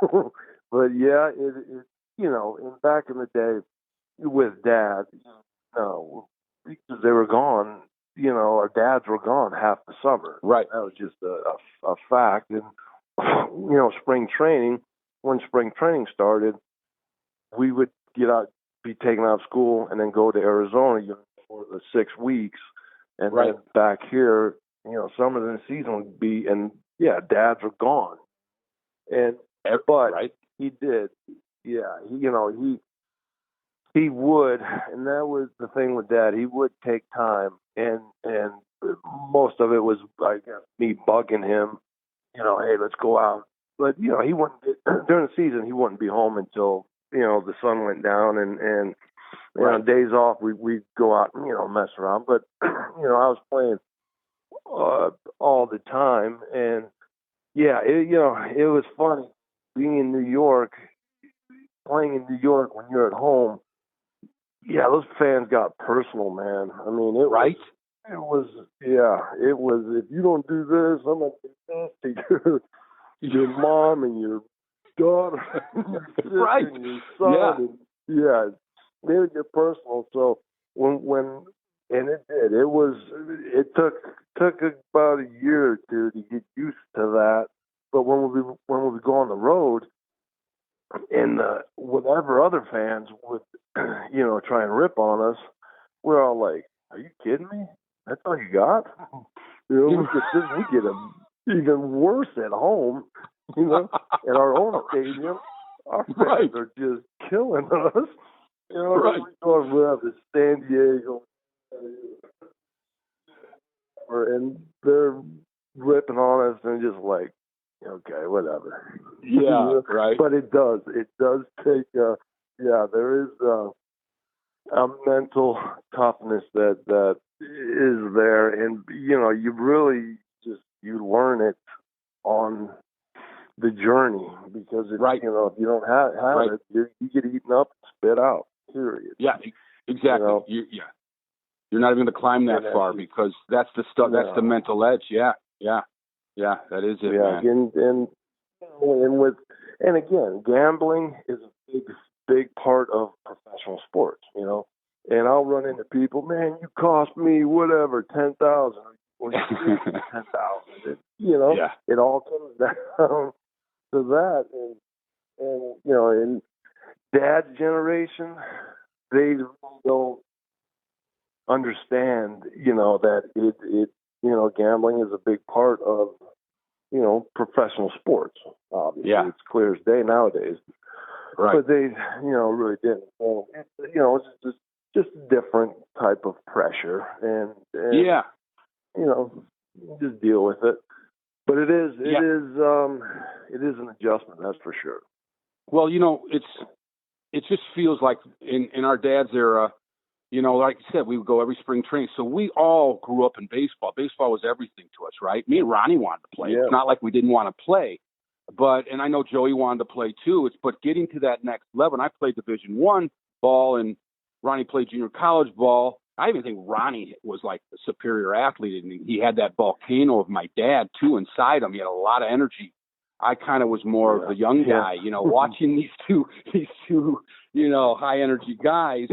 But yeah, it you know, and back in the day with Dad, because they were gone. You know, our dads were gone half the summer. Right. That was just a fact. And you know, when spring training started, we would be taken out of school, and then go to Arizona for the 6 weeks, and Right. then back here. You know, some of the season would be, and yeah, dads were gone, but right. he did, yeah. He would, and that was the thing with Dad. He would take time, and most of it was, I guess, me bugging him. You know, hey, let's go out. But you know, he wouldn't during the season. He wouldn't be home until the sun went down, and Right. on days off we'd go out and mess around. But I was playing all the time, and yeah, it was funny being in New York, playing in New York when you're at home. Yeah, those fans got personal, man. I mean, it Right. was if you don't do this, I'm gonna do this to your mom and your daughter, and your sister Right. and your son. Yeah. And, they would get personal. So when and it did. It took about a year or two to get used to that. But when we go on the road, and whatever other fans would, try and rip on us, we're all like, "Are you kidding me? That's all you got?" We get even worse at home. At our own stadium, our fans are just killing us. Right. We're up to San Diego, and they're ripping on us, and just like, okay, whatever. Yeah, right. But it does take, there is a mental toughness that is there, and you really you learn it on the journey, because it's, if you don't have it, you get eaten up and spit out. Period. Yeah, exactly. You're not even going to climb that far, because that's the stuff. That's the mental edge. Yeah, that is it, man. And again, gambling is a big part of professional sports. And I'll run into people, man, you cost me whatever, 10,000. Well, you 10,000. It all comes down to that, and in Dad's generation, they don't understand, that it gambling is a big part of, professional sports. Obviously, it's clear as day nowadays. Right. But they, really didn't. So, it's just a different type of pressure, and just deal with it. But it is an adjustment, that's for sure. Well, it just feels like in our dad's era, like you said, we would go every spring training. So we all grew up in baseball. Baseball was everything to us, right? Me and Ronnie wanted to play. Yeah. It's not like we didn't want to play, and I know Joey wanted to play too. But getting to that next level, and I played Division I ball, and Ronnie played junior college ball. I even think Ronnie was like a superior athlete, and he had that volcano of my dad too inside him. He had a lot of energy. I kind of was more of the young guy, watching these two, high energy guys,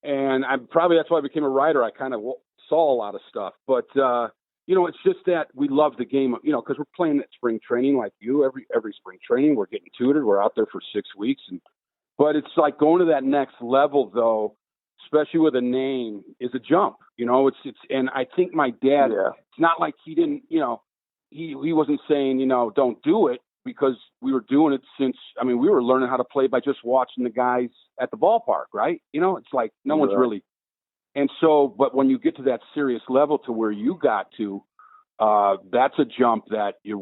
and I probably, that's why I became a writer. I kind of saw a lot of stuff, but it's just that we love the game, because we're playing at spring training like you. Every spring training, we're getting tutored. We're out there for 6 weeks, but it's like going to that next level, though, especially with a name, is a jump. And I think my dad, it's not like he didn't, he wasn't saying, don't do it, because we were doing it since, we were learning how to play by just watching the guys at the ballpark, right? It's like no one's really. And so, but when you get to that serious level to where you got to, that's a jump that you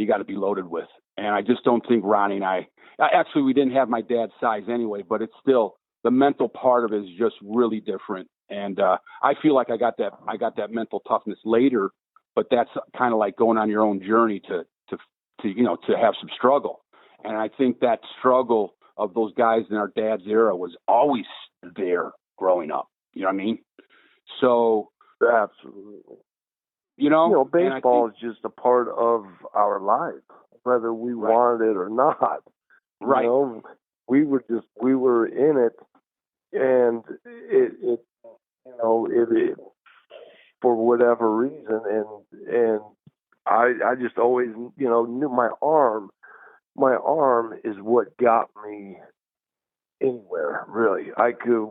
got to be loaded with. And I just don't think Ronnie and actually, we didn't have my dad's size anyway, but it's still, the mental part of it is just really different. And I feel like I got that mental toughness later, but that's kind of like going on your own journey to have some struggle. And I think that struggle of those guys in our dad's era was always there growing up. You know what I mean? So absolutely. baseball is just a part of our life, whether we wanted it or not. Right. We were in it, and it for whatever reason, and I just always, knew my arm is what got me anywhere, really. I could,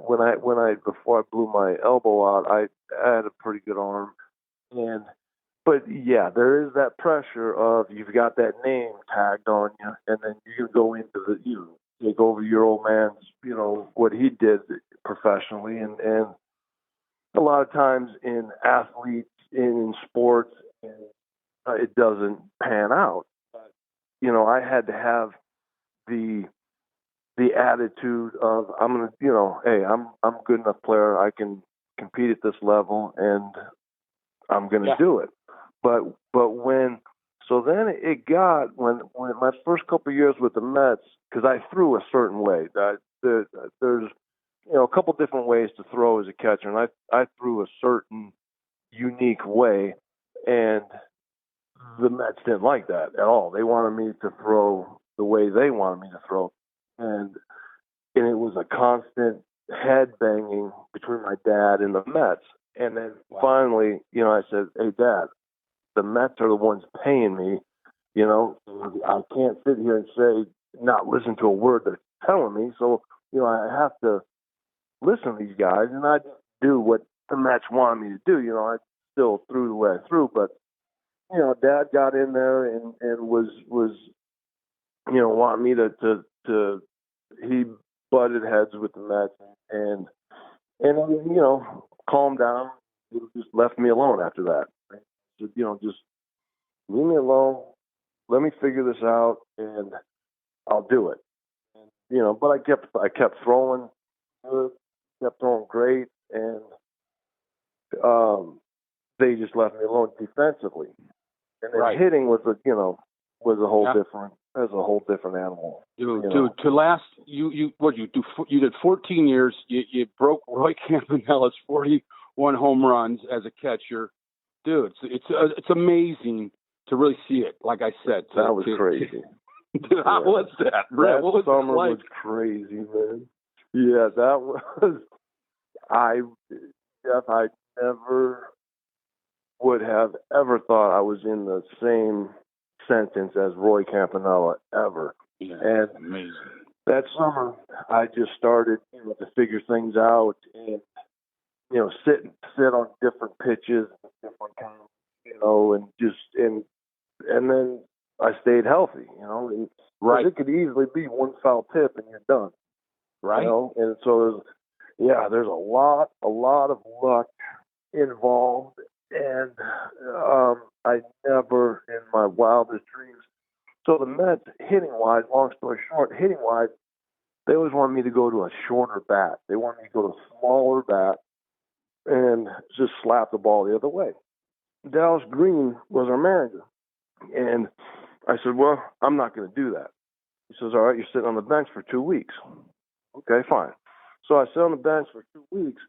before I blew my elbow out, I had a pretty good arm. But yeah, there is that pressure of you've got that name tagged on you, and then you go into take over your old man's, what he did professionally, and a lot of times in athletes, in sports, it doesn't pan out. But, I had to have the attitude of I'm a good enough player. I can compete at this level, and I'm going to do it. But then it got when my first couple of years with the Mets, because I threw a certain way. There's a couple different ways to throw as a catcher, and I threw a certain unique way, and the Mets didn't like that at all. They wanted me to throw the way they wanted me to throw, and it was a constant head banging between my dad and the Mets. And then finally, I said, "Hey, Dad, the Mets are the ones paying me. I can't sit here and say not listen to a word they're telling me. So, I have to listen to these guys, and I do what the Mets wanted me to do. I still threw the way I threw, but Dad got in there and was wanting me to he butted heads with the Mets and calmed down. He just left me alone after that. So, just leave me alone. Let me figure this out, and I'll do it. And, but I kept throwing good, kept throwing great, and they just left me alone defensively. And then hitting was a whole different animal. Dude, to last you did 14 years. You broke Roy Campanella's 41 home runs as a catcher. Dude, it's amazing to really see it. Like I said, that was crazy. Dude, how was that? That summer was crazy, man. Yeah, that was. I never would have ever thought I was in the same sentence as Roy Campanella ever. Yeah, and amazing. That summer, I just started to figure things out and sit on different pitches, different times, and then I stayed healthy, and it could easily be one foul tip and you're done, right? And so there's a lot of luck involved, and I never in my wildest dreams. So the Mets, hitting-wise, long story short, hitting-wise, they always wanted me to go to a shorter bat. They wanted me to go to a smaller bat and just slap the ball the other way. Dallas Green was our manager. And I said, well, I'm not going to do that. He says, all right, you're sitting on the bench for 2 weeks. Okay, fine. So I sat on the bench for 2 weeks.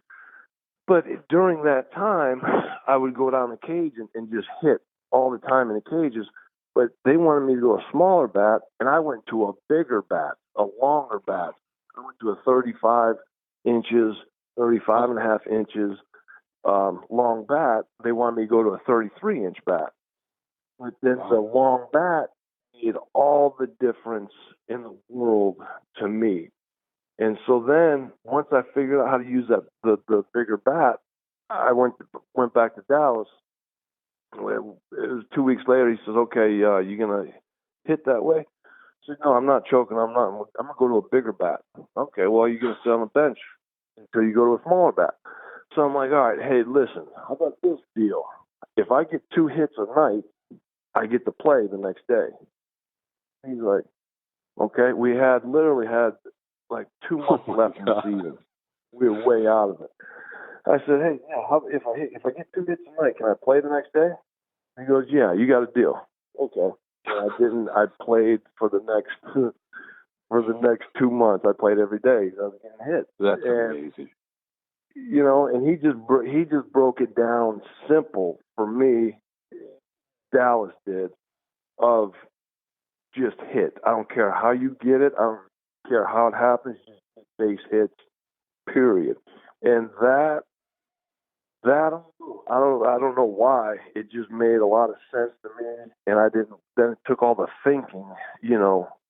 But during that time, I would go down the cage and just hit all the time in the cages. But they wanted me to go a smaller bat, and I went to a bigger bat, a longer bat. I went to a 35 inches, 35 and a half inches long bat. They wanted me to go to a 33-inch bat. But then the long bat made all the difference in the world to me. And so then, once I figured out how to use the bigger bat, I went back to Dallas. It was 2 weeks later. He says, "Okay, you gonna hit that way?" I said, "No, I'm not choking. I'm not. I'm gonna go to a bigger bat." Okay, well, you're gonna sit on the bench until you go to a smaller bat. So I'm like, "All right, hey, listen. How about this deal? If I get 2 hits a night, I get to play the next day." He's like, "Okay." We literally had like 2 months left in the season. We were way out of it. I said, "Hey, if I get 2 hits a night, can I play the next day?" He goes, "Yeah, you got a deal." Okay. And I played for the next 2 months. I played every day. I was getting hit. That's amazing. And he just broke it down simple for me Dallas did of just hit. I don't care how you get it. I don't care how it happens. Just base hits, period. And that I don't know why. It just made a lot of sense to me, and I didn't. Then it took all the thinking,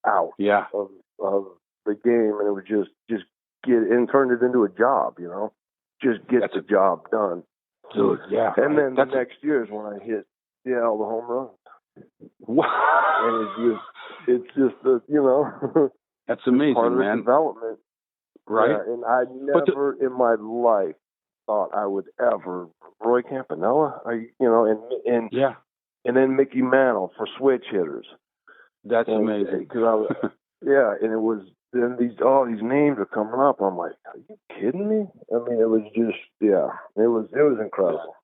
out of the game, and it was just get and turned it into a job. Just get the job done. Dude, yeah. And then the next year is when I hit all the home runs. Wow. And it's just that's amazing, part of man. the development, right? Yeah, and I never in my life thought I would ever Roy Campanella, and then Mickey Mantle for switch hitters. That's amazing. And it was then these names are coming up. I'm like, are you kidding me? I mean, it was just it was incredible.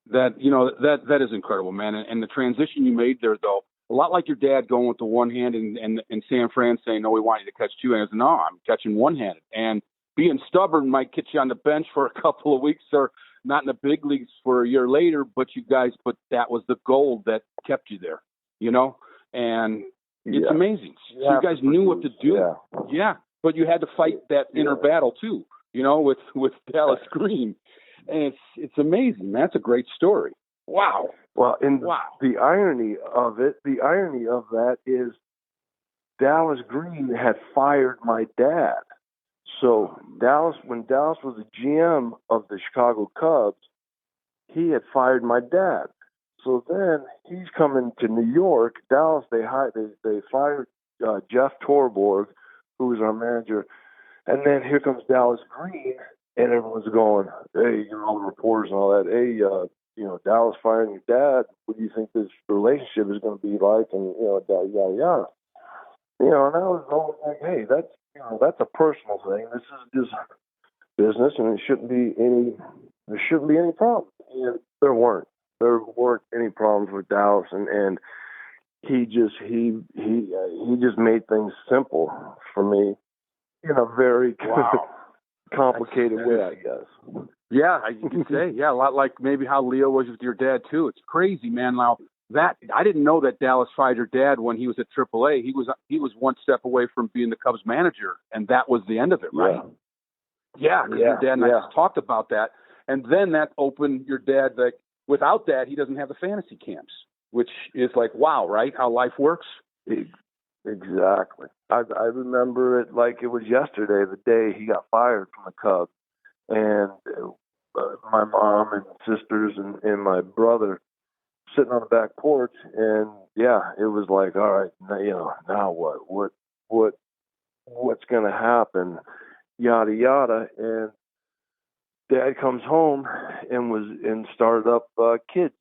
That is incredible, man. And the transition you made there, though, a lot like your dad going with the one hand and San Fran saying, no, we want you to catch two hands. No, I'm catching one-handed. And being stubborn might get you on the bench for a couple of weeks or not in the big leagues for a year later, but that was the gold that kept you there, and it's amazing. So you guys knew what to do. Yeah. But you had to fight that inner battle too, with Dallas Green. And it's amazing, man. That's a great story. Wow. Well, the irony of that is Dallas Green had fired my dad. So when Dallas was the GM of the Chicago Cubs, he had fired my dad. So then he's coming to New York. Dallas, they fired Jeff Torborg, who was our manager, and then here comes Dallas Green, and everyone's going, hey, all the reporters and all that, hey, Dallas firing your dad. What do you think this relationship is going to be like? And yada yada yada. And I was always like, hey, that's a personal thing. This is just business, and there shouldn't be any problems. And there weren't any problems with Dallas, and he just made things simple for me in a very complicated way, I guess. Yeah, you can say, a lot like maybe how Leo was with your dad too. It's crazy, man. Now that I didn't know that Dallas fired your dad when he was at AAA. He was one step away from being the Cubs manager, and that was the end of it, right? Yeah, your dad and I just talked about that, and then that opened your dad. Like without that, he doesn't have the fantasy camps, which is like wow, right? How life works. Exactly. I remember it like it was yesterday, the day he got fired from the Cubs, and my mom and sisters and my brother sitting on the back porch, and it was like, all right, now what's going to happen, yada yada. And Dad comes home and started up kids,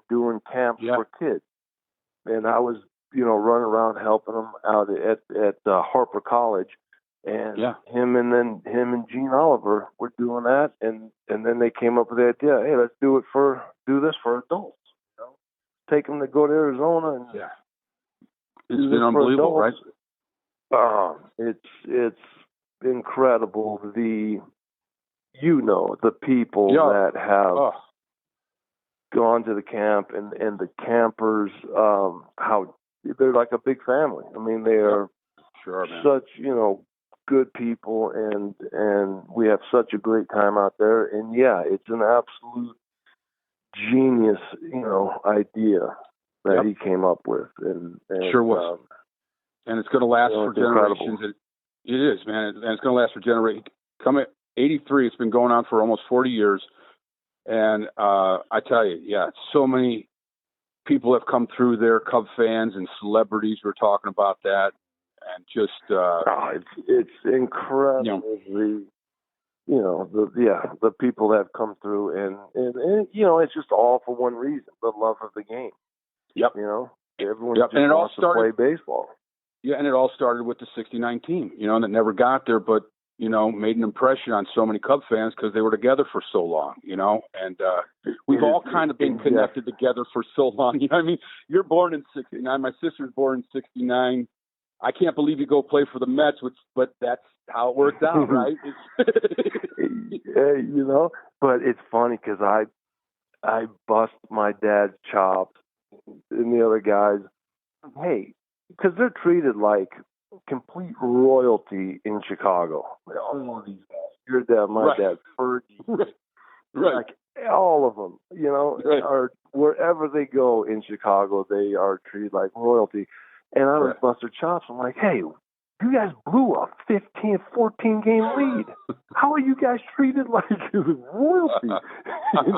doing camps for kids, and I was running around helping him out at Harper College, and him and Gene Oliver were doing that, and then they came up with the idea, hey, let's do this for adults. Take them to go to Arizona, and it's been unbelievable, right? It's incredible. The people that have gone to the camp and the campers, how they're like a big family. I mean, they are such good people, and we have such a great time out there. And it's an absolute genius, idea that he came up with, and sure was, and it's going to last for generations. It is, man, and it's going to last for generations. Come at 83, it's been going on for almost 40 years, and I tell you, so many people have come through there, Cub fans and celebrities were talking about that, and just it's incredible. The people that have come through, and it's just all for one reason: the love of the game. Everyone just wants to play baseball. Yeah, and it all started with the '69 team, and it never got there, but made an impression on so many Cub fans because they were together for so long, and we've all kind of been connected together for so long. I mean, you're born in '69, my sister's born in '69. I can't believe you go play for the Mets, but that's how it worked out, right? But it's funny because I bust my dad's chops, and the other guys, hey, because they're treated like complete royalty in Chicago. All of these guys, your dad, my dad, Fergie, like all of them, are wherever they go in Chicago, they are treated like royalty. And I was bust their chops. I'm like, hey, you guys blew a 15, 14 game lead. How are you guys treated like royalty? And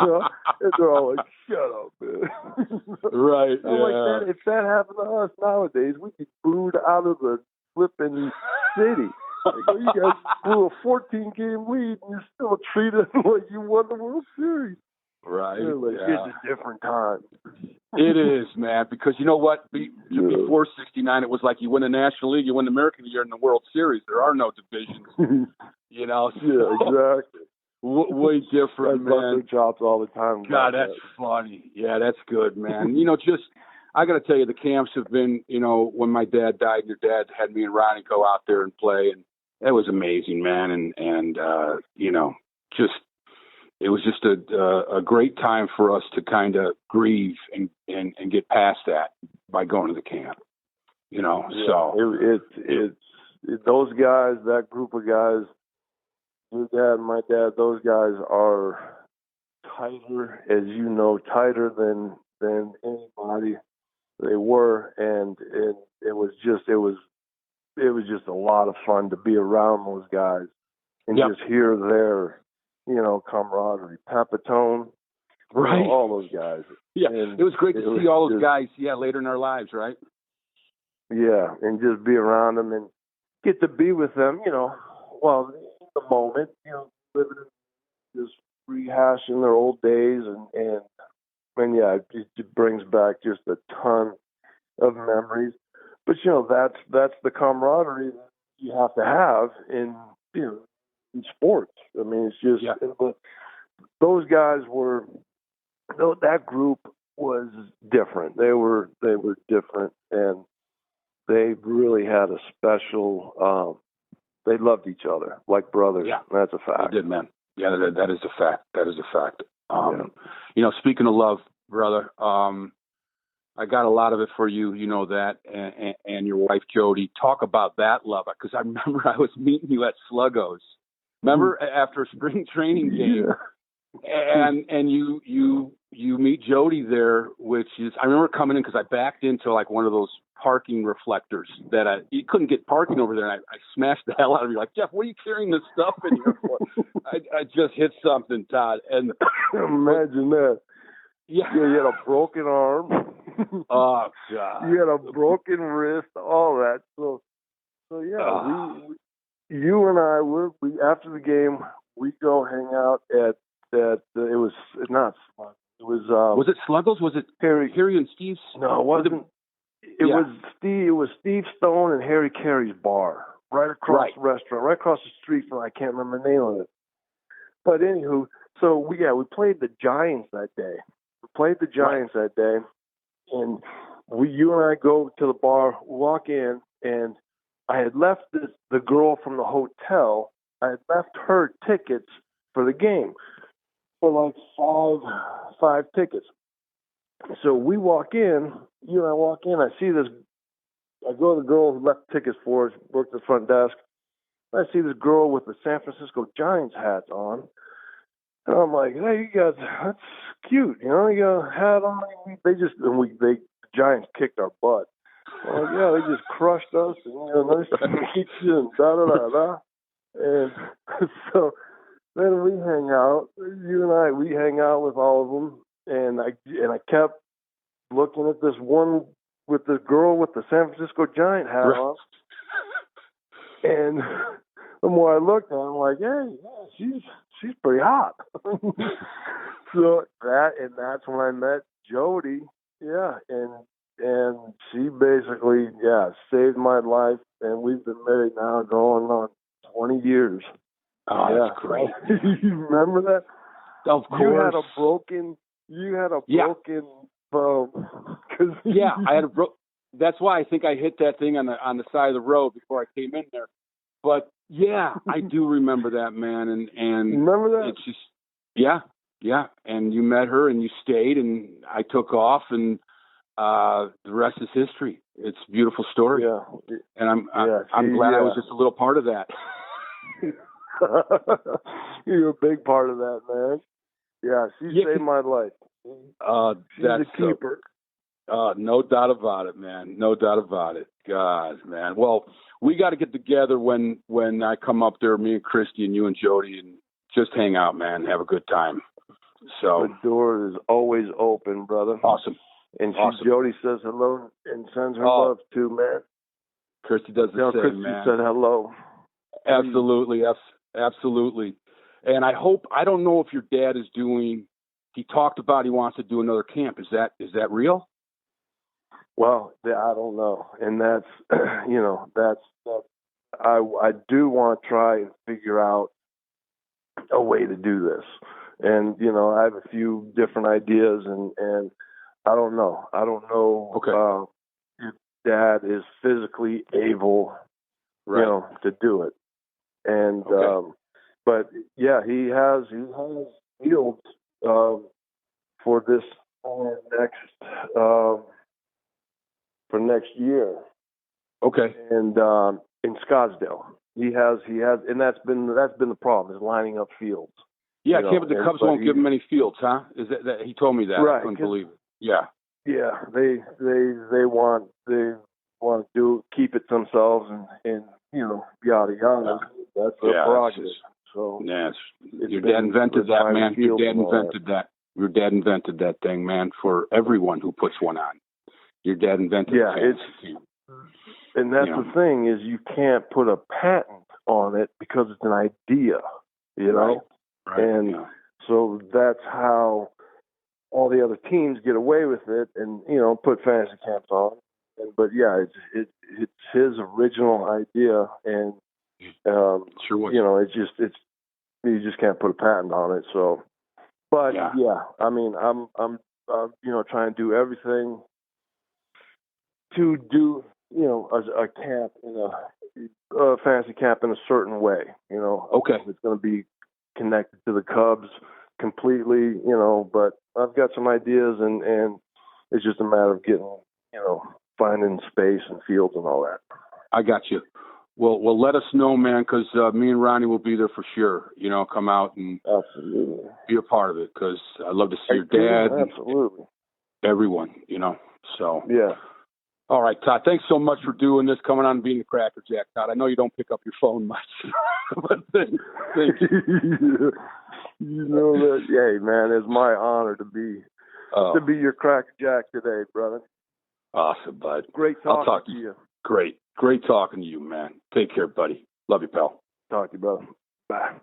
they're all like, shut up, man. Right. I'm like, that, if that happened to us nowadays, we'd be booed out of the flipping city. Like, you guys blew a 14 game lead and you're still treated like you won the World Series. Right. Like, it's a different time. It is, man, because you know what? Before 69, it was like you win the National League, you win the American League, you're in the World Series. There are no divisions, So, yeah, exactly. Way different, man. I bust their chops all the time. God, that's funny. Yeah, that's good, man. I got to tell you, the camps have been, when my dad died, your dad had me and Ronnie go out there and play, and it was amazing, man. And it was just a great time for us to kind of grieve and get past that by going to the camp, So it's those guys, that group of guys, your dad, my dad, those guys are tighter, as you know, tighter than anybody. They were, and it was just a lot of fun to be around those guys and just hear their camaraderie. Papatone, all those guys. Yeah, and it was great to see all those guys, later in our lives, right? Yeah, and just be around them and get to be with them, in the moment, living in, just rehashing their old days, and it brings back just a ton of memories. But, that's the camaraderie that you have to have in sports. I mean, it's just, but those guys that group was different. They were different, and they really had a special, they loved each other like brothers. Yeah. That's a fact. They did, man. Yeah, that is a fact. That is a fact. Speaking of love, brother, I got a lot of it for you, that, and your wife, Jody. Talk about that love, because I remember I was meeting you at Sluggo's. Remember, after a spring training game, and you meet Jody there, which is, I remember coming in because I backed into like one of those parking reflectors that you couldn't get parking over there, and I smashed the hell out of you. Like, Jeff, what are you carrying this stuff in here for? I just hit something, Todd, and imagine that. Yeah, you had a broken arm. Oh God! You had a broken wrist, all that. So you and I, we after the game, we go hang out at it was not Sluggo's. It was it Sluggo's? Was it Harry and Steve's? No, it wasn't. It was Steve Stone and Harry Carey's bar right across the restaurant, right across the street from, I can't remember the name of it. But anywho, so we played the Giants that day. And you and I go to the bar, walk in, and I had left the girl from the hotel. I had left her tickets for the game, for like five tickets. So we walk in, you and I walk in, I see this, I go to the girl who left tickets for us, worked the front desk. I see this girl with the San Francisco Giants hat on. And I'm like, hey, you guys, that's cute. You got a hat on. The Giants kicked our butt. I'm like, they just crushed us. And, nice to meet you, and da-da-da-da. And so then we hang out. You and I, we hang out with all of them. And I kept looking at this one with the girl with the San Francisco Giant hat on. And the more I looked at her, I'm like, hey, she's pretty hot. So that's when I met Jody. Yeah, and she basically saved my life, and we've been married now going on 20 years. Oh, that's great. You remember that? Of course. You had a broken phone. I had that's why I think I hit that thing on the side of the road before I came in there. But I do remember that, man, and remember that? It's just and you met her and you stayed, and I took off, and the rest is history. It's a beautiful story. Yeah. And I'm glad I was just a little part of that. You're a big part of that, man. Yeah, she saved my life. She's a keeper. No doubt about it, man. No doubt about it. God, man. Well, we got to get together when I come up there, me and Christy and you and Jody, and just hang out, man. Have a good time. So the door is always open, brother. Awesome. And awesome. Jody says hello and sends her love too, man. Christy does the same, Christy man. said hello. Absolutely, absolutely. And I don't know if your dad is doing. He talked about he wants to do another camp. Is that real? Well, I don't know, and that's that's I do want to try and figure out a way to do this, and I have a few different ideas, and I don't know. Okay. If Dad is physically able, right. To do it, and okay. But yeah, he has fields for this for next year. Okay. And in Scottsdale, he has, and that's been the problem, is lining up fields. Yeah, but the Cubs won't give him any fields, huh? Is that he told me that? Right, I couldn't believe it. Yeah. Yeah, they want to keep it themselves and yada yada. That's their prerogative. So yeah, your dad invented that, man. Your dad invented that. Your dad invented that thing, man, for everyone who puts one on. Your dad invented and that's the thing, is you can't put a patent on it because it's an idea, Right. And so that's how all the other teams get away with it, and put fantasy camps on. But yeah, it's his original idea, and sure was. you just can't put a patent on it. So, but yeah, I mean, I'm trying to do everything to do a camp in a fantasy camp in a certain way. Okay, it's going to be connected to the Cubs completely. But I've got some ideas, and it's just a matter of getting finding space and fields and all that. I got you. Well, let us know, man, because me and Ronnie will be there for sure. Come out and absolutely be a part of it, because I love to see your dad. Absolutely. And everyone, So yeah. All right, Todd. Thanks so much for doing this, coming on and being a crackerjack, Todd. I know you don't pick up your phone much, but thank you. That. Hey, man, it's my honor to be your crackerjack today, brother. Awesome, bud. Great talking to you. Great talking to you, man. Take care, buddy. Love you, pal. Talk to you, brother. Bye.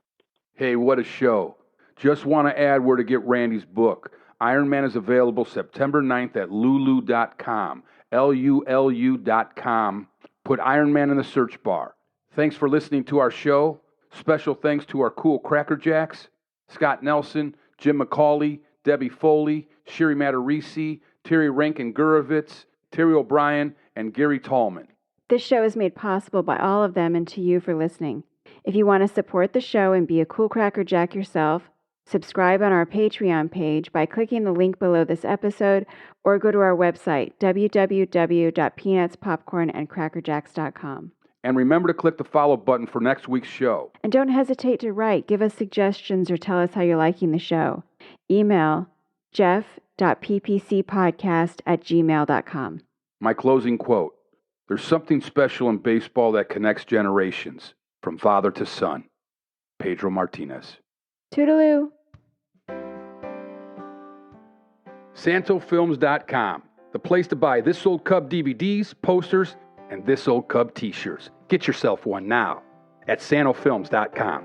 Hey, what a show. Just want to add where to get Randy's book. Ironman is available September 9th at lulu.com. LULU.com. Put Ironman in the search bar. Thanks for listening to our show. Special thanks to our cool crackerjacks, Scott Nelson, Jim McCauley, Debbie Foley, Shiri Matarisi, Terry Rankin-Gurovitz, Terry O'Brien, and Gary Tallman. This show is made possible by all of them and to you for listening. If you want to support the show and be a cool crackerjack yourself, subscribe on our Patreon page by clicking the link below this episode, or go to our website, www.peanutspopcornandcrackerjacks.com. And remember to click the follow button for next week's show. And don't hesitate to write. Give us suggestions or tell us how you're liking the show. Email jeff.ppcpodcast@gmail.com. My closing quote: there's something special in baseball that connects generations, from father to son. Pedro Martinez. Toodaloo. SantoFilms.com, the place to buy This Old Cub DVDs, posters, and This Old Cub t-shirts. Get yourself one now at SantoFilms.com.